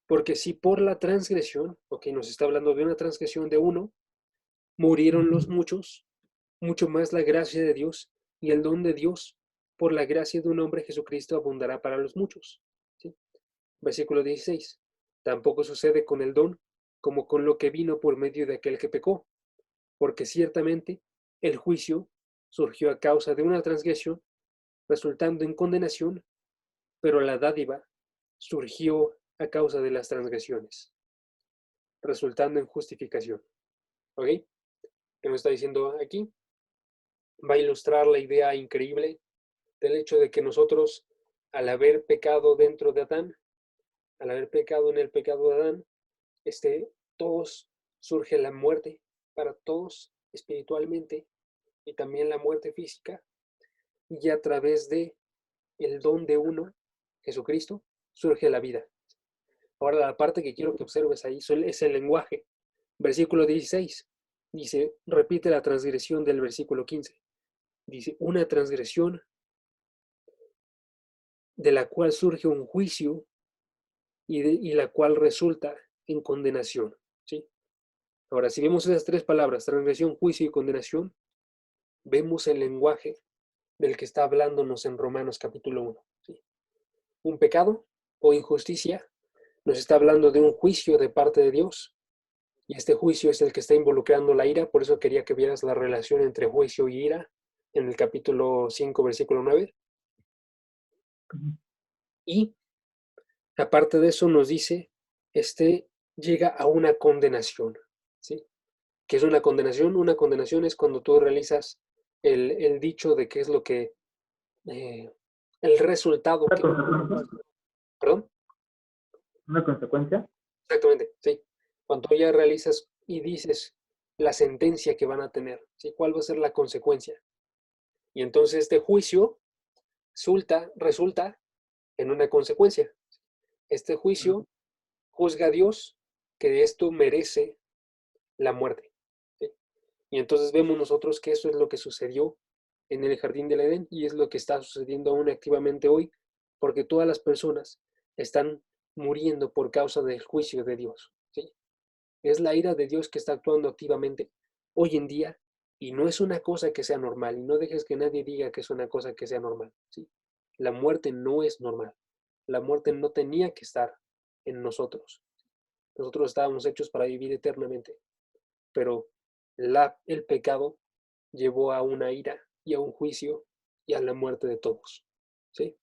porque si por la transgresión, ok, nos está hablando de una transgresión de uno, murieron los muchos, mucho más la gracia de Dios y el don de Dios por la gracia de un hombre Jesucristo abundará para los muchos. ¿Sí? Versículo 16. Tampoco sucede con el don como con lo que vino por medio de aquel que pecó, porque ciertamente el juicio surgió a causa de una transgresión, resultando en condenación, pero la dádiva surgió a causa de las transgresiones, resultando en justificación. ¿Ok? ¿Qué nos está diciendo aquí? Va a ilustrar la idea increíble del hecho de que nosotros, al haber pecado dentro de Adán, al haber pecado en el pecado de Adán, todos surge la muerte para todos espiritualmente y también la muerte física, y a través de el don de uno, Jesucristo, surge la vida. Ahora la parte que quiero que observes ahí es el lenguaje. Versículo 16 dice, repite la transgresión del versículo 15. Dice, una transgresión de la cual surge un juicio y la cual resulta en condenación. ¿Sí? Ahora, si vemos esas tres palabras, transgresión, juicio y condenación, vemos el lenguaje del que está hablándonos en Romanos capítulo 1. ¿Sí? Un pecado o injusticia nos está hablando de un juicio de parte de Dios, y este juicio es el que está involucrando la ira. Por eso quería que vieras la relación entre juicio y ira en el capítulo 5, versículo 9. Y aparte de eso nos dice, llega a una condenación. ¿Sí? ¿Qué es una condenación? Una condenación es cuando tú realizas el dicho de qué es lo que, el resultado ¿Una que, consecuencia? perdón, ¿Una consecuencia? exactamente, sí. Cuando ya realizas y dices la sentencia que van a tener, ¿sí? ¿Cuál va a ser la consecuencia? Y entonces este juicio resulta en una consecuencia. Este juicio juzga a Dios que esto merece la muerte. ¿Sí? Y entonces vemos nosotros que eso es lo que sucedió en el jardín del Edén y es lo que está sucediendo aún activamente hoy, porque todas las personas están muriendo por causa del juicio de Dios. ¿Sí? Es la ira de Dios que está actuando activamente hoy en día y no es una cosa que sea normal y no dejes que nadie diga que es una cosa que sea normal. ¿Sí? La muerte no es normal. La muerte no tenía que estar en nosotros. Nosotros estábamos hechos para vivir eternamente, pero el pecado llevó a una ira y a un juicio y a la muerte de todos. ¿Sí?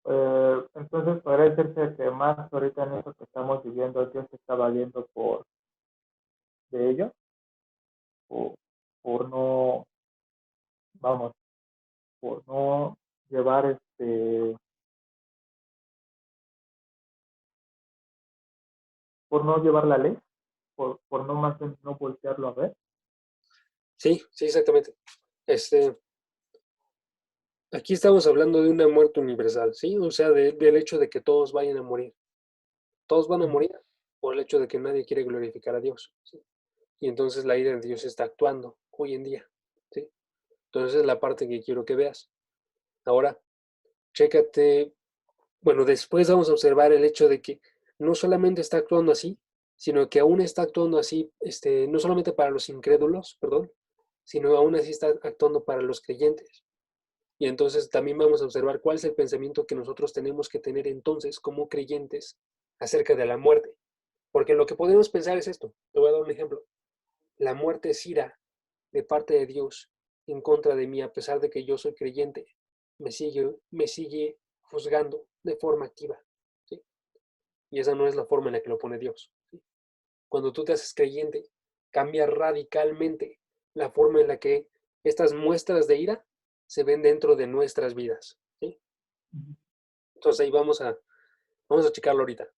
Entonces podría decirse que más ahorita en eso que estamos viviendo, Dios está valiendo de ello, por, por no, vamos, por no llevar por no llevar la ley, por no más bien no voltearlo a ver. Sí, sí, exactamente. Aquí estamos hablando de una muerte universal, ¿sí? O sea, del hecho de que todos vayan a morir. Todos van a morir por el hecho de que nadie quiere glorificar a Dios, ¿sí? Y entonces la ira de Dios está actuando hoy en día, ¿sí? Entonces es la parte que quiero que veas. Ahora, chécate, bueno, después vamos a observar el hecho de que no solamente está actuando así, sino que aún está actuando así, no solamente para los incrédulos, perdón, sino aún así está actuando para los creyentes. Y entonces también vamos a observar cuál es el pensamiento que nosotros tenemos que tener entonces como creyentes acerca de la muerte. Porque lo que podemos pensar es esto. Te voy a dar un ejemplo. La muerte es ira de parte de Dios en contra de mí, a pesar de que yo soy creyente. Me sigue juzgando de forma activa. ¿Sí? Y esa no es la forma en la que lo pone Dios. ¿Sí? Cuando tú te haces creyente, cambia radicalmente la forma en la que estas muestras de ira se ven dentro de nuestras vidas. ¿Sí? Entonces ahí vamos a checarlo ahorita.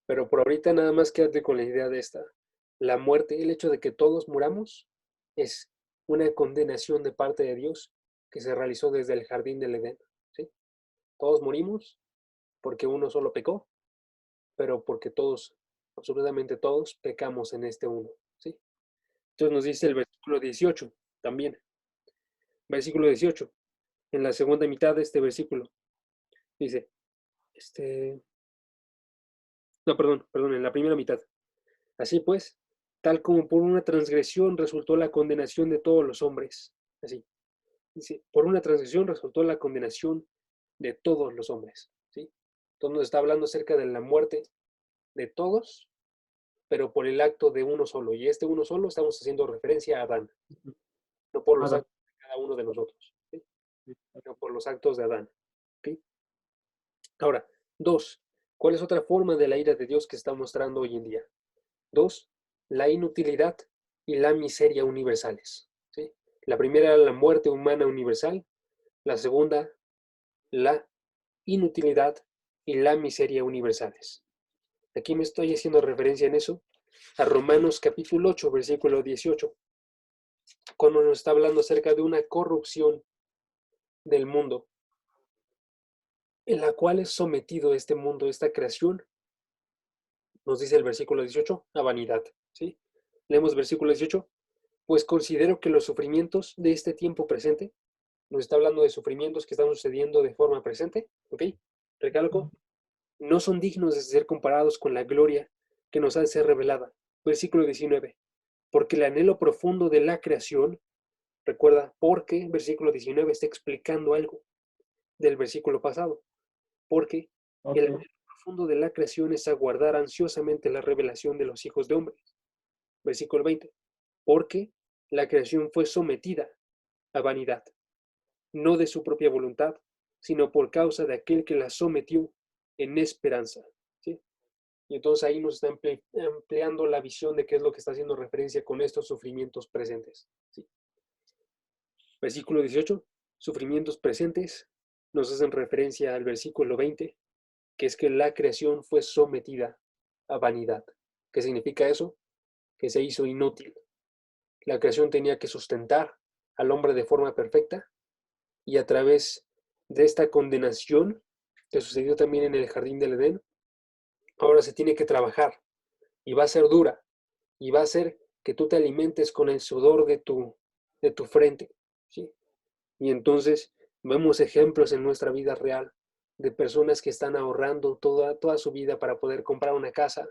Pero por ahorita nada más quédate con la idea de esta. La muerte, el hecho de que todos muramos, es una condenación de parte de Dios que se realizó desde el jardín del Edén. ¿Sí? Todos morimos porque uno solo pecó, pero porque todos, absolutamente todos, pecamos en este uno. ¿Sí? Entonces nos dice el versículo 18 también. Versículo 18, en la segunda mitad de este versículo. Dice, no, perdón, en la primera mitad. Así pues, tal como por una transgresión resultó la condenación de todos los hombres. Así. Dice, por una transgresión resultó la condenación de todos los hombres. ¿Sí? Entonces nos está hablando acerca de la muerte de todos, pero por el acto de uno solo. Y este uno solo estamos haciendo referencia a Adán, no por los Nada. actos de cada uno de nosotros, ¿sí? Sino por los actos de Adán. ¿Sí? Ahora, dos, ¿cuál es otra forma de la ira de Dios que está mostrando hoy en día? Dos, la inutilidad y la miseria universales. ¿Sí? La primera, la muerte humana universal. La segunda, la inutilidad y la miseria universales. Aquí me estoy haciendo referencia en eso a Romanos capítulo 8, versículo 18, cuando nos está hablando acerca de una corrupción del mundo, en la cual es sometido este mundo, esta creación, nos dice el versículo 18, a vanidad. ¿Sí? Leemos versículo 18, pues considero que los sufrimientos de este tiempo presente, nos está hablando de sufrimientos que están sucediendo de forma presente, ¿ok? Recalco, no son dignos de ser comparados con la gloria que nos ha de ser revelada. Versículo 19, porque el anhelo profundo de la creación, recuerda, porque versículo 19 está explicando algo del versículo pasado, porque el Ok. anhelo profundo de la creación es aguardar ansiosamente la revelación de los hijos de hombres. Versículo 20, porque la creación fue sometida a vanidad, no de su propia voluntad, sino por causa de aquel que la sometió en esperanza. ¿Sí? Y entonces ahí nos está ampliando la visión de qué es lo que está haciendo referencia con estos sufrimientos presentes. ¿Sí? Versículo 18, sufrimientos presentes nos hacen referencia al versículo 20, que es que la creación fue sometida a vanidad. ¿Qué significa eso? Que se hizo inútil. La creación tenía que sustentar al hombre de forma perfecta y a través de esta condenación que sucedió también en el jardín del Edén, ahora se tiene que trabajar y va a ser dura y va a ser que tú te alimentes con el sudor de tu frente. ¿Sí? Y entonces vemos ejemplos en nuestra vida real de personas que están ahorrando toda su vida para poder comprar una casa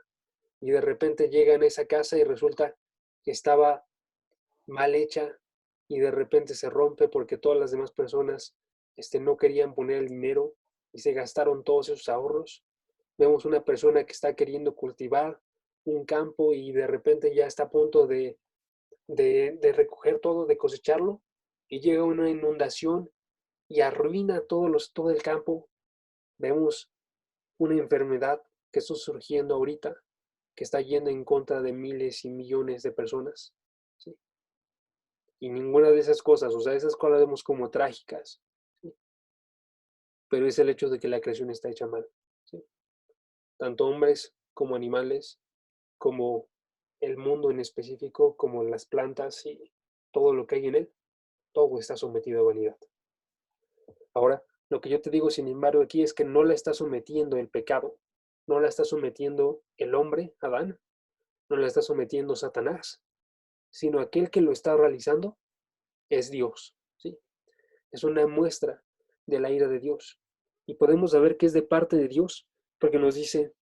y de repente llegan a esa casa y resulta que estaba mal hecha y de repente se rompe porque todas las demás personas no querían poner el dinero y se gastaron todos esos ahorros. Vemos una persona que está queriendo cultivar un campo y de repente ya está a punto de recoger todo, de cosecharlo, y llega una inundación y arruina todo el campo. Vemos una enfermedad que está surgiendo ahorita, que está yendo en contra de miles y millones de personas. ¿Sí? Y ninguna de esas cosas, o sea, esas cosas las vemos como trágicas, ¿sí? Pero es el hecho de que la creación está hecha mal. ¿Sí? Tanto hombres como animales, como el mundo en específico, como las plantas y todo lo que hay en él, todo está sometido a vanidad. Ahora, lo que yo te digo, sin embargo, aquí es que no la está sometiendo el pecado, no la está sometiendo el hombre, Adán, no la está sometiendo Satanás, sino aquel que lo está realizando es Dios, ¿sí? Es una muestra de la ira de Dios. Y podemos saber que es de parte de Dios, porque nos dice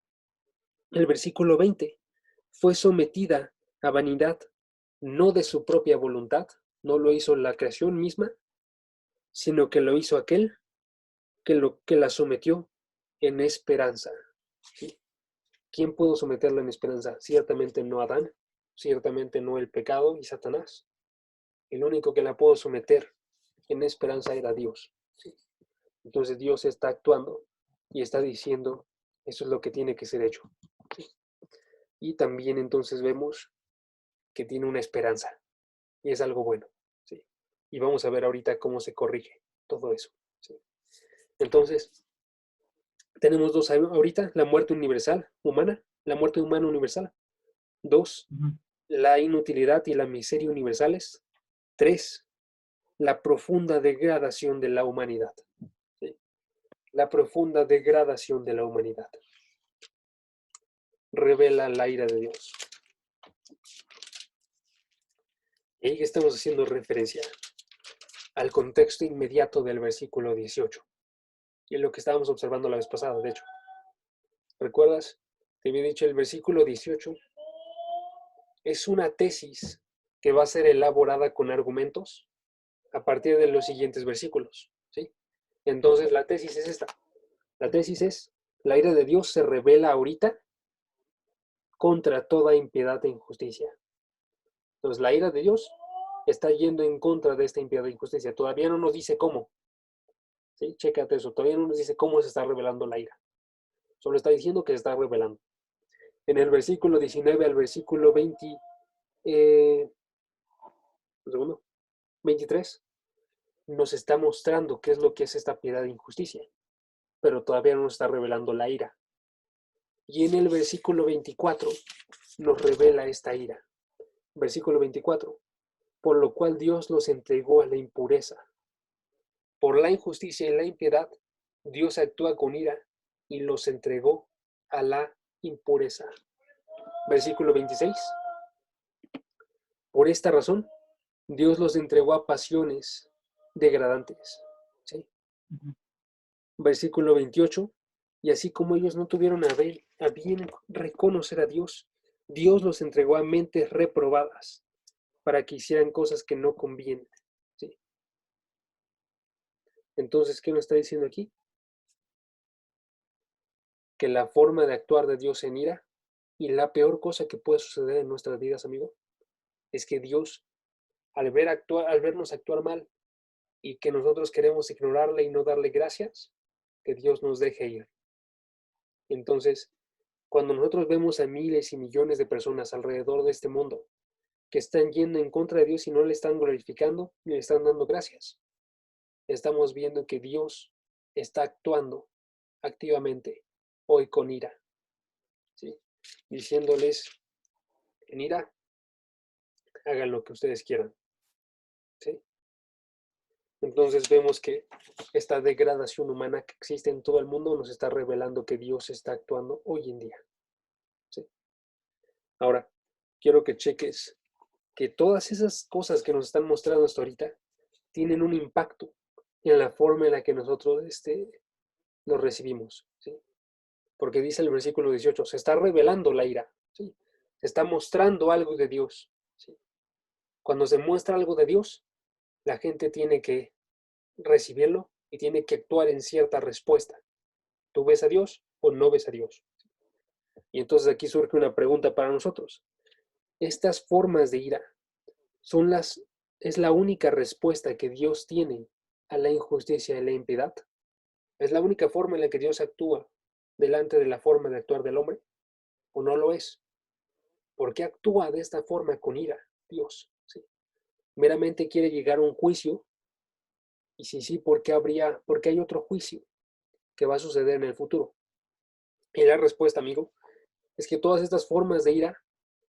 el versículo 20, fue sometida a vanidad, no de su propia voluntad, no lo hizo la creación misma, sino que lo hizo aquel que la sometió en esperanza. ¿Sí? ¿Quién pudo someterla en esperanza? Ciertamente no Adán, ciertamente no el pecado y Satanás. El único que la pudo someter en esperanza era Dios. ¿Sí? Entonces Dios está actuando y está diciendo, eso es lo que tiene que ser hecho. ¿Sí? Y también entonces vemos que tiene una esperanza y es algo bueno. ¿Sí? Y vamos a ver ahorita cómo se corrige todo eso. ¿Sí? Entonces, tenemos dos ahorita, la muerte universal humana, la muerte humana universal. Dos, la inutilidad y la miseria universales. Tres, la profunda degradación de la humanidad. ¿Sí? La profunda degradación de la humanidad. Revela la ira de Dios. Y ahí estamos haciendo referencia al contexto inmediato del versículo 18. Y es lo que estábamos observando la vez pasada, de hecho. ¿Recuerdas? Te había dicho el versículo 18 es una tesis que va a ser elaborada con argumentos a partir de los siguientes versículos. ¿Sí? Entonces la tesis es esta. La tesis es, la ira de Dios se revela ahorita contra toda impiedad e injusticia. Entonces la ira de Dios está yendo en contra de esta impiedad e injusticia. Todavía no nos dice cómo. ¿Sí? Chécate eso. Todavía no nos dice cómo se está revelando la ira. Solo está diciendo que se está revelando. En el versículo 19 al versículo 20, un segundo, 23, nos está mostrando qué es lo que es esta piedad e injusticia, pero todavía no nos está revelando la ira. Y en el versículo 24 nos revela esta ira. Versículo 24, por lo cual Dios los entregó a la impureza. Por la injusticia y la impiedad, Dios actúa con ira y los entregó a la impureza. Versículo 26, por esta razón, Dios los entregó a pasiones degradantes. ¿Sí? Versículo 28, y así como ellos no tuvieron a bien reconocer a Dios, Dios los entregó a mentes reprobadas para que hicieran cosas que no convienen. ¿Sí? Entonces, ¿qué nos está diciendo aquí? Que la forma de actuar de Dios en ira y la peor cosa que puede suceder en nuestras vidas, amigo, es que Dios, al vernos actuar mal y que nosotros queremos ignorarle y no darle gracias, que Dios nos deje ir. Entonces, cuando nosotros vemos a miles y millones de personas alrededor de este mundo que están yendo en contra de Dios y no le están glorificando ni le están dando gracias, estamos viendo que Dios está actuando activamente hoy con ira, ¿sí? Diciéndoles en ira, hagan lo que ustedes quieran, ¿sí? Entonces vemos que esta degradación humana que existe en todo el mundo nos está revelando que Dios está actuando hoy en día, ¿sí? Ahora, quiero que cheques que todas esas cosas que nos están mostrando hasta ahorita tienen un impacto en la forma en la que nosotros lo recibimos, ¿sí? Porque dice el versículo 18, se está revelando la ira, ¿sí? Se está mostrando algo de Dios, ¿sí? Cuando se muestra algo de Dios, la gente tiene que recibirlo y tiene que actuar en cierta respuesta. ¿Tú ves a Dios o no ves a Dios? Y entonces aquí surge una pregunta para nosotros. ¿Estas formas de ira es la única respuesta que Dios tiene a la injusticia y la impiedad? ¿Es la única forma en la que Dios actúa delante de la forma de actuar del hombre? ¿O no lo es? ¿Por qué actúa de esta forma con ira Dios? ¿Sí? ¿Meramente quiere llegar a un juicio? Y si sí, ¿por qué hay otro juicio que va a suceder en el futuro? Y la respuesta, amigo, es que todas estas formas de ira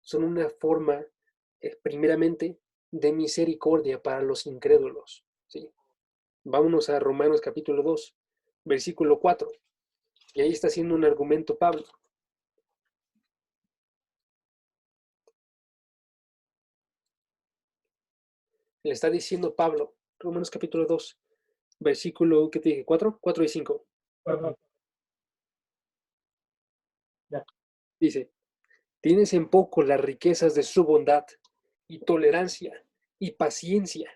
son una forma, primeramente, de misericordia para los incrédulos. ¿Sí? Vámonos a Romanos capítulo 2, versículo 4. Y ahí está haciendo un argumento Pablo. Le está diciendo Pablo, Romanos capítulo 2, versículo, ¿qué te dije? 4, 4 y 5. Perdón. Ya. Dice, tienes en poco las riquezas de su bondad y tolerancia y paciencia,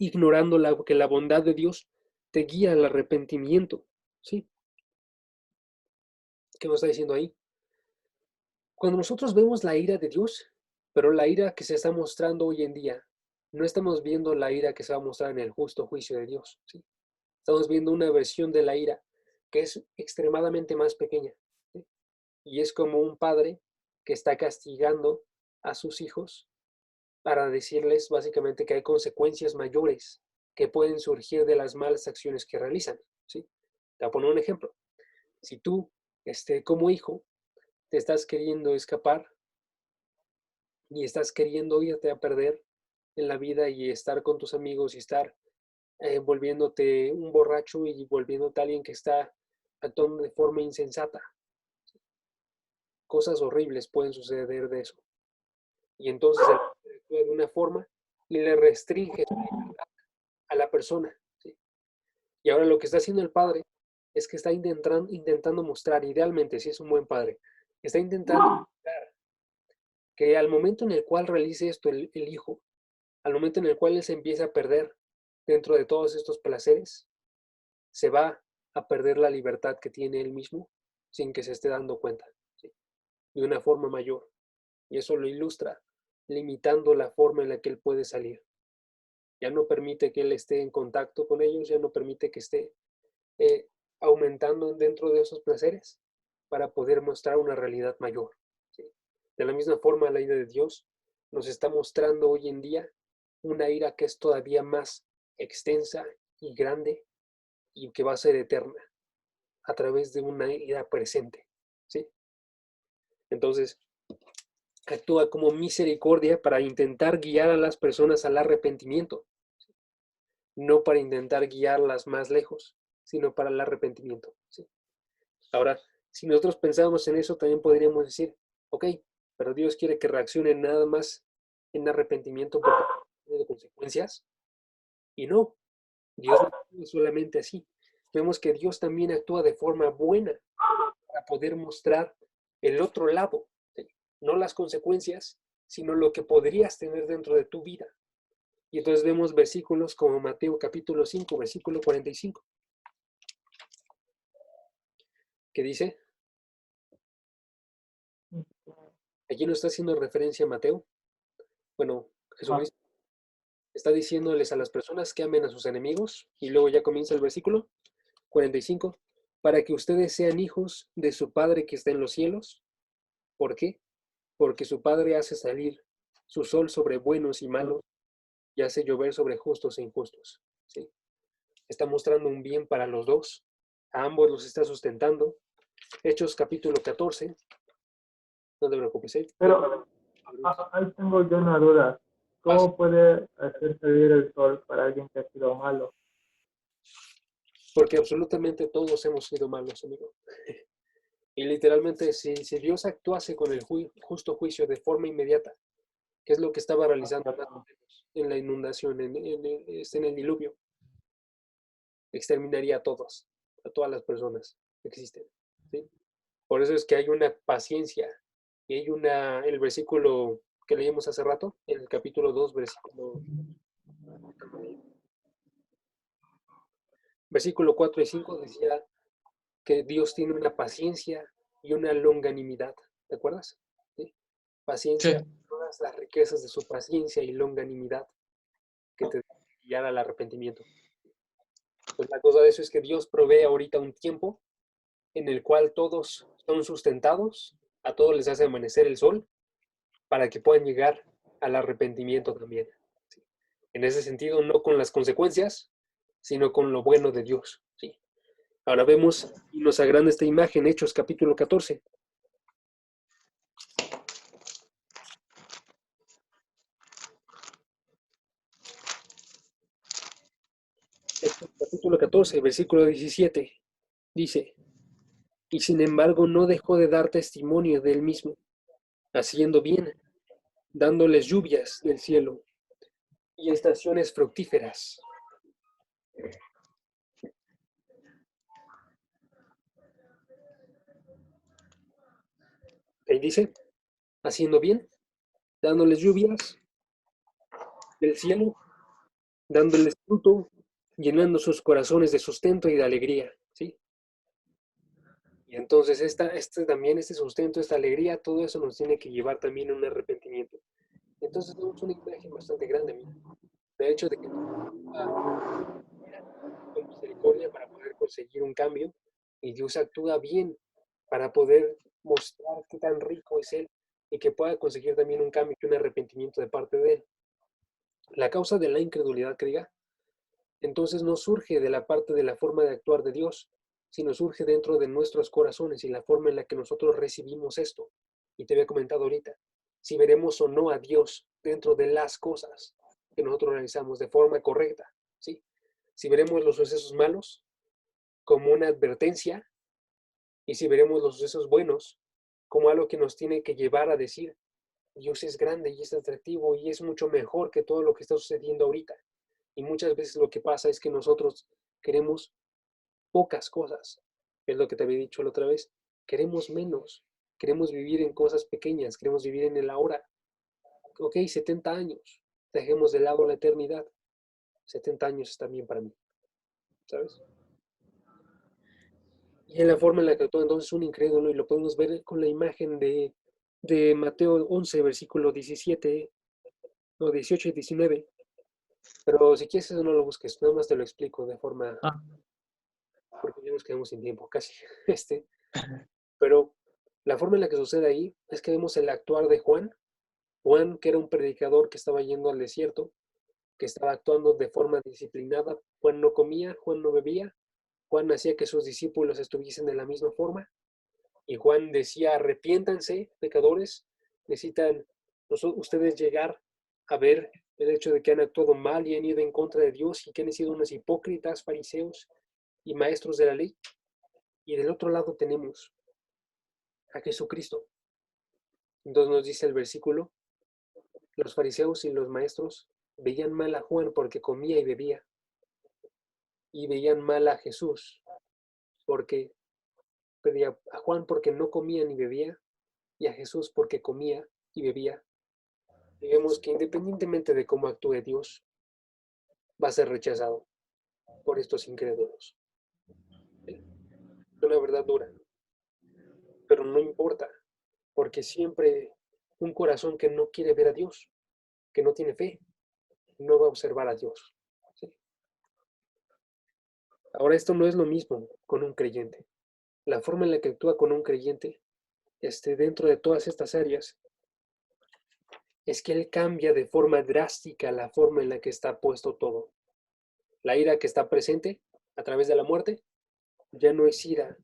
ignorando que la bondad de Dios te guía al arrepentimiento. ¿Sí? ¿Qué nos está diciendo ahí? Cuando nosotros vemos la ira de Dios, pero la ira que se está mostrando hoy en día, no estamos viendo la ira que se va a mostrar en el justo juicio de Dios. ¿Sí? Estamos viendo una versión de la ira que es extremadamente más pequeña. ¿Sí? Y es como un padre que está castigando a sus hijos para decirles básicamente que hay consecuencias mayores que pueden surgir de las malas acciones que realizan. ¿Sí? Te voy a poner un ejemplo. Si tú, como hijo, te estás queriendo escapar y estás queriendo irte a perder en la vida y estar con tus amigos y estar volviéndote un borracho y volviéndote alguien que está actuando de forma insensata. Cosas horribles pueden suceder de eso. Y entonces el padre actúa de una forma y le restringe su libertad a la persona. ¿Sí? Y ahora lo que está haciendo el padre es que está intentando mostrar, idealmente, si es un buen padre, está intentando mostrar que al momento en el cual realice esto el hijo, al momento en el cual él se empieza a perder dentro de todos estos placeres, se va a perder la libertad que tiene él mismo sin que se esté dando cuenta, ¿sí? De una forma mayor. Y eso lo ilustra, limitando la forma en la que él puede salir. Ya no permite que él esté en contacto con ellos, ya no permite que esté eh, aumentando dentro de esos placeres para poder mostrar una realidad mayor. ¿Sí? De la misma forma, la ira de Dios nos está mostrando hoy en día una ira que es todavía más extensa y grande y que va a ser eterna a través de una ira presente. ¿Sí? Entonces, actúa como misericordia para intentar guiar a las personas al arrepentimiento, no para intentar guiarlas más lejos, sino para el arrepentimiento. ¿Sí? Ahora, si nosotros pensamos en eso, también podríamos decir, ok, pero Dios quiere que reaccionen nada más en arrepentimiento porque tiene consecuencias. Y no, Dios no actúa solamente así. Vemos que Dios también actúa de forma buena para poder mostrar el otro lado, ¿sí? No las consecuencias, sino lo que podrías tener dentro de tu vida. Y entonces vemos versículos como Mateo capítulo 5, versículo 45, que dice, aquí no está haciendo referencia a Mateo, bueno, Jesucristo está diciéndoles a las personas que amen a sus enemigos, y luego ya comienza el versículo 45, para que ustedes sean hijos de su Padre que está en los cielos. ¿Por qué? Porque su Padre hace salir su sol sobre buenos y malos y hace llover sobre justos e injustos. ¿Sí? Está mostrando un bien para los dos, a ambos los está sustentando. Hechos capítulo 14, no te preocupes, ¿eh? Pero ahí tengo yo una duda. ¿Cómo puede hacer salir el sol para alguien que ha sido malo? Porque absolutamente todos hemos sido malos, amigo. Y literalmente, si Dios actuase con el justo juicio de forma inmediata, que es lo que estaba realizando en la inundación, en el diluvio, exterminaría a todos, a todas las personas que existen. ¿Sí? Por eso es que hay una paciencia y hay el versículo que leímos hace rato, en el capítulo 2, versículo 4 y 5 decía que Dios tiene una paciencia y una longanimidad. ¿Te acuerdas? ¿Sí? Paciencia, Sí. todas las riquezas de su paciencia y longanimidad que te guiará al arrepentimiento. Pues la cosa de eso es que Dios provee ahorita un tiempo en el cual todos son sustentados, a todos les hace amanecer el sol, para que puedan llegar al arrepentimiento también. ¿Sí? En ese sentido, no con las consecuencias, sino con lo bueno de Dios. ¿Sí? Ahora vemos y nos agranda esta imagen, Hechos capítulo 14. Hechos capítulo 14, versículo 17. Dice, y sin embargo no dejó de dar testimonio de él mismo, haciendo bien, dándoles lluvias del cielo y estaciones fructíferas. Ahí dice, haciendo bien, dándoles lluvias del cielo dándoles fruto, llenando sus corazones de sustento y de alegría, ¿sí? Y entonces este sustento, esta alegría, todo eso nos tiene que llevar también a un arrepentimiento. Entonces tenemos una imagen bastante grande, amigo. De hecho, de que con misericordia para poder conseguir un cambio y Dios actúa bien para poder mostrar qué tan rico es Él y que pueda conseguir también un cambio y un arrepentimiento de parte de Él. La causa de la incredulidad, que diga, entonces no surge de la parte de la forma de actuar de Dios, sino surge dentro de nuestros corazones y la forma en la que nosotros recibimos esto. Y te había comentado ahorita, si veremos o no a Dios dentro de las cosas que nosotros realizamos de forma correcta, ¿sí? Si veremos los sucesos malos como una advertencia y si veremos los sucesos buenos como algo que nos tiene que llevar a decir, Dios es grande y es atractivo y es mucho mejor que todo lo que está sucediendo ahorita. Y muchas veces lo que pasa es que nosotros queremos pocas cosas. Es lo que te había dicho la otra vez. Queremos menos. Queremos vivir en cosas pequeñas. Queremos vivir en el ahora. Ok, 70 años. Dejemos de lado la eternidad. 70 años está bien para mí. ¿Sabes? Y en la forma en la que actúa entonces un incrédulo, y lo podemos ver con la imagen de Mateo 11, versículo 17, no, 18 y 19. Pero si quieres eso no lo busques, nada más te lo explico de forma, Ah, porque ya nos quedamos sin tiempo casi. Pero la forma en la que sucede ahí es que vemos el actuar de Juan. Juan, que era un predicador que estaba yendo al desierto, que estaba actuando de forma disciplinada. Juan no comía, Juan no bebía. Juan hacía que sus discípulos estuviesen de la misma forma. Y Juan decía, arrepiéntanse, pecadores, necesitan ustedes llegar a ver el hecho de que han actuado mal y han ido en contra de Dios y que han sido unos hipócritas, fariseos y maestros de la ley. Y del otro lado tenemos a Jesucristo. Entonces nos dice el versículo, los fariseos y los maestros veían mal a Juan porque comía y bebía, y veían mal a Jesús porque pedía a Juan porque no comía ni bebía, y a Jesús porque comía y bebía. Y vemos que independientemente de cómo actúe Dios, va a ser rechazado por estos incrédulos. Es una verdad dura, pero no importa, porque siempre un corazón que no quiere ver a Dios, que no tiene fe, no va a observar a Dios. ¿Sí? Ahora, esto no es lo mismo con un creyente. La forma en la que actúa con un creyente, dentro de todas estas áreas, es que él cambia de forma drástica la forma en la que está puesto todo. La ira que está presente a través de la muerte ya no es ira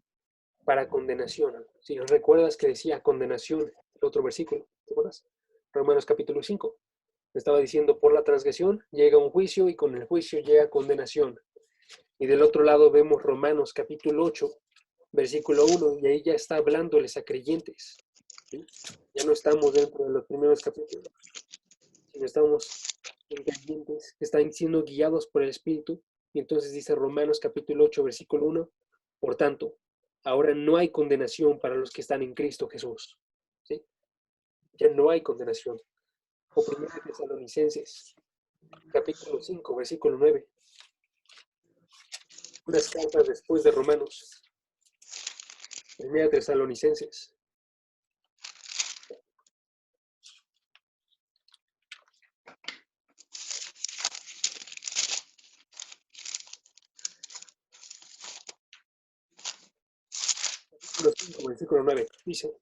para condenación. Si recuerdas que decía condenación, el otro versículo, ¿te acuerdas? Romanos capítulo 5. Estaba diciendo, por la transgresión llega un juicio y con el juicio llega condenación. Y del otro lado vemos Romanos capítulo 8, versículo 1, y ahí ya está hablándoles a creyentes. ¿Sí? Ya no estamos dentro de los primeros capítulos, sino estamos en creyentes que están siendo guiados por el Espíritu. Y entonces dice Romanos capítulo 8, versículo 1, por tanto, ahora no hay condenación para los que están en Cristo Jesús. ¿Sí? Ya no hay condenación. O 1 Tesalonicenses capítulo 5, versículo 9. Unas cartas después de Romanos. 1 Tesalonicenses. Capítulo 5, versículo 9. Dice.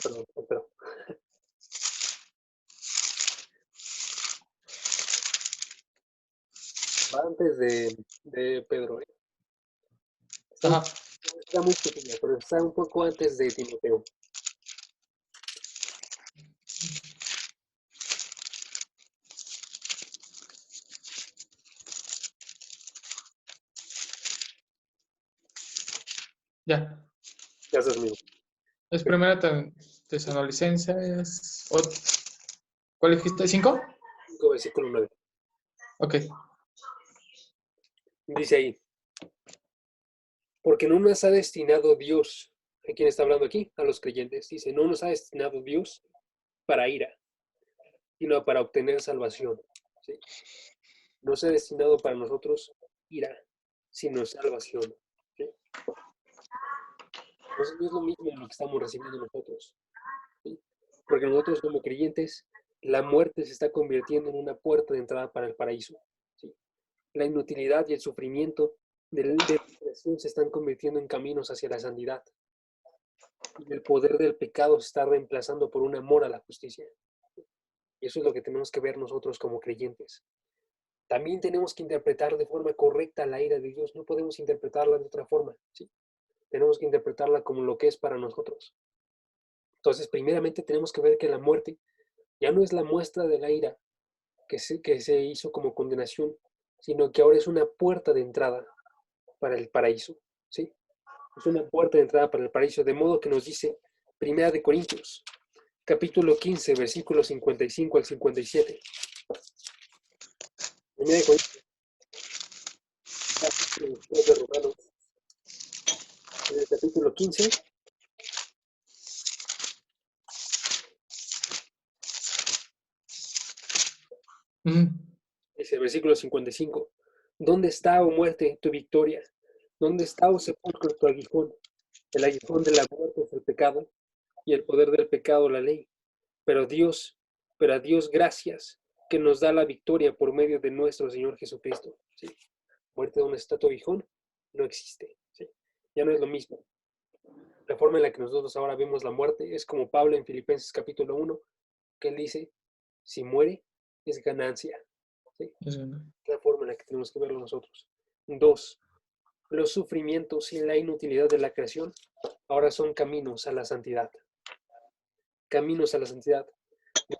Perdón. Va antes de Pedro. ajá, Está muy pequeña, pero está un poco antes de Timoteo. ya. Ya estás mío. Es primera Tesalonicenses. ¿Cuál dijiste? ¿5? 5, versículo 9. Ok. Dice ahí, porque no nos ha destinado Dios ¿A quién está hablando aquí? A los creyentes. Dice, no nos ha destinado Dios para ira, sino para obtener salvación. ¿Sí? No se ha destinado para nosotros ira, sino salvación. ¿Sí? Entonces no es lo mismo lo que estamos recibiendo nosotros. ¿Sí? Porque nosotros como creyentes, la muerte se está convirtiendo en una puerta de entrada para el paraíso. ¿Sí? La inutilidad y el sufrimiento de la creación se están convirtiendo en caminos hacia la santidad. Y el poder del pecado se está reemplazando por un amor a la justicia. Y eso es lo que tenemos que ver nosotros como creyentes. También tenemos que interpretar de forma correcta la ira de Dios. No podemos interpretarla de otra forma. ¿Sí? Tenemos que interpretarla como lo que es para nosotros. Entonces, primeramente tenemos que ver que la muerte ya no es la muestra de la ira que se hizo como condenación, sino que ahora es una puerta de entrada para el paraíso. ¿Sí? Es una puerta de entrada para el paraíso, de modo que nos dice Primera de Corintios, capítulo 15, versículos 55 al 57. Primera de Corintios, después de Romanos, en el capítulo 15, dice el versículo 55, ¿dónde está, oh muerte, tu victoria? ¿Dónde está, oh sepulcro, tu aguijón? El aguijón de la muerte es el pecado, y el poder del pecado la ley. Pero Dios, pero a Dios gracias, que nos da la victoria por medio de nuestro Señor Jesucristo. ¿Sí? Muerte, ¿dónde está tu aguijón? No existe. ¿Sí? Ya no es lo mismo. La forma en la que nosotros ahora vemos la muerte es como Pablo en Filipenses capítulo 1, que él dice, si muere, es ganancia. ¿Sí? Es la forma en la que tenemos que verlo nosotros. 2. Los sufrimientos y la inutilidad de la creación ahora son caminos a la santidad. Caminos a la santidad.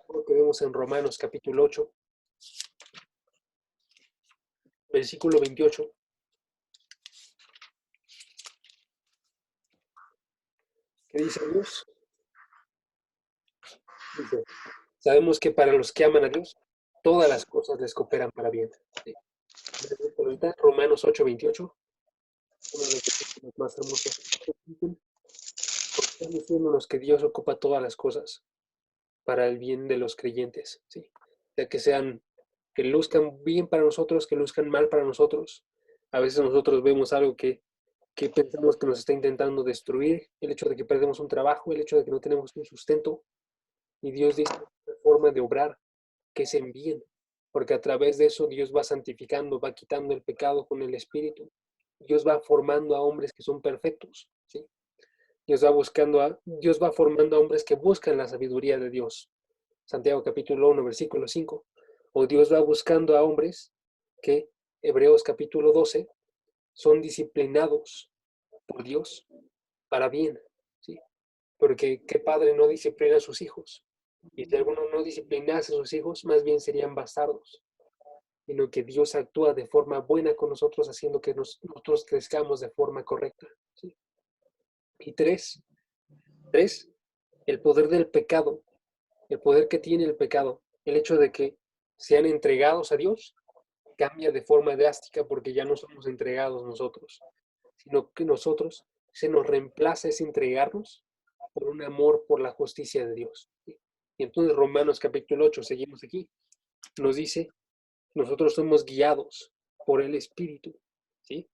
Lo que vemos en Romanos capítulo 8, versículo 28. ¿Qué dice Dios? Dice, sabemos que para los que aman a Dios, todas las cosas les cooperan para bien. ¿Sí? Romanos 8, 28, uno de los versículos más hermosos. Porque están diciéndonos que Dios ocupa todas las cosas para el bien de los creyentes, ¿sí? Ya que sean, que luzcan bien para nosotros, que luzcan mal para nosotros. A veces nosotros vemos algo que pensamos que nos está intentando destruir, el hecho de que perdemos un trabajo, el hecho de que no tenemos un sustento, y Dios dice una forma de obrar que es en bien, porque a través de eso Dios va santificando, va quitando el pecado con el Espíritu. Dios va formando a hombres que son perfectos, ¿sí? Dios va formando a hombres que buscan la sabiduría de Dios. Santiago capítulo 1, versículo 5. O Dios va buscando a hombres que, Hebreos capítulo 12, son disciplinados por Dios para bien, ¿sí? Porque qué padre no disciplina a sus hijos. Y si alguno no disciplinase a sus hijos, más bien serían bastardos. Sino que Dios actúa de forma buena con nosotros, haciendo que nosotros crezcamos de forma correcta. ¿Sí? Y tres, el poder del pecado, el poder que tiene el pecado, el hecho de que sean entregados a Dios, cambia de forma drástica porque ya no somos entregados nosotros, sino que nosotros se nos reemplaza ese entregarnos por un amor por la justicia de Dios. ¿Sí? Y entonces Romanos capítulo 8, seguimos aquí, nos dice, nosotros somos guiados por el Espíritu. ¿Sí?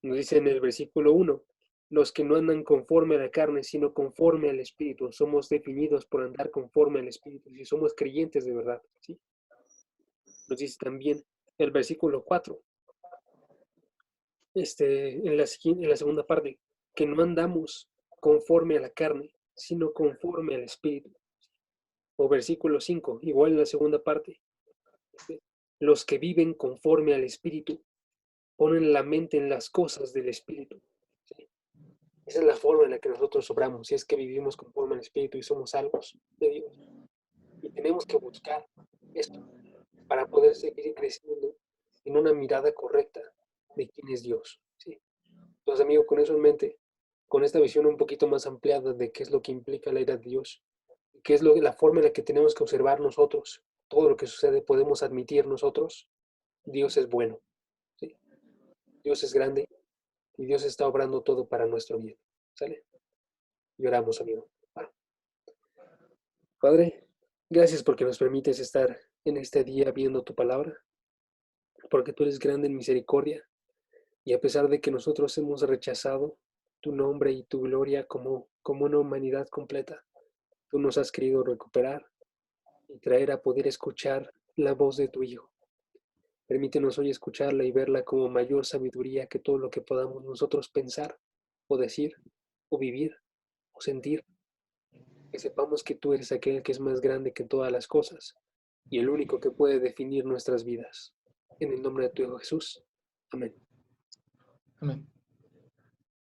Nos dice en el versículo 1, los que no andan conforme a la carne, sino conforme al Espíritu, somos definidos por andar conforme al Espíritu, si somos creyentes de verdad. ¿Sí? Nos dice también el versículo 4, en la segunda parte, que no andamos conforme a la carne, sino conforme al Espíritu. O versículo 5, igual en la segunda parte, los que viven conforme al Espíritu ponen la mente en las cosas del Espíritu. ¿Sí? Esa es la forma en la que nosotros obramos, si es que vivimos conforme al Espíritu y somos salvos de Dios. Y tenemos que buscar esto para poder seguir creciendo en una mirada correcta de quién es Dios. ¿Sí? Entonces, amigo, con eso en mente, con esta visión un poquito más ampliada de qué es lo que implica la ira de Dios, qué es la forma en la que tenemos que observar nosotros, todo lo que sucede podemos admitir nosotros, Dios es bueno, ¿sí? Dios es grande y Dios está obrando todo para nuestro bien. ¿Sale? Y oramos, amigo. Padre, gracias porque nos permites estar en este día viendo tu palabra, porque tú eres grande en misericordia, y a pesar de que nosotros hemos rechazado tu nombre y tu gloria como una humanidad completa, tú nos has querido recuperar y traer a poder escuchar la voz de tu Hijo. Permítenos hoy escucharla y verla como mayor sabiduría que todo lo que podamos nosotros pensar o decir o vivir o sentir. Que sepamos que tú eres aquel que es más grande que todas las cosas y el único que puede definir nuestras vidas. En el nombre de tu Hijo Jesús. Amén. Amén.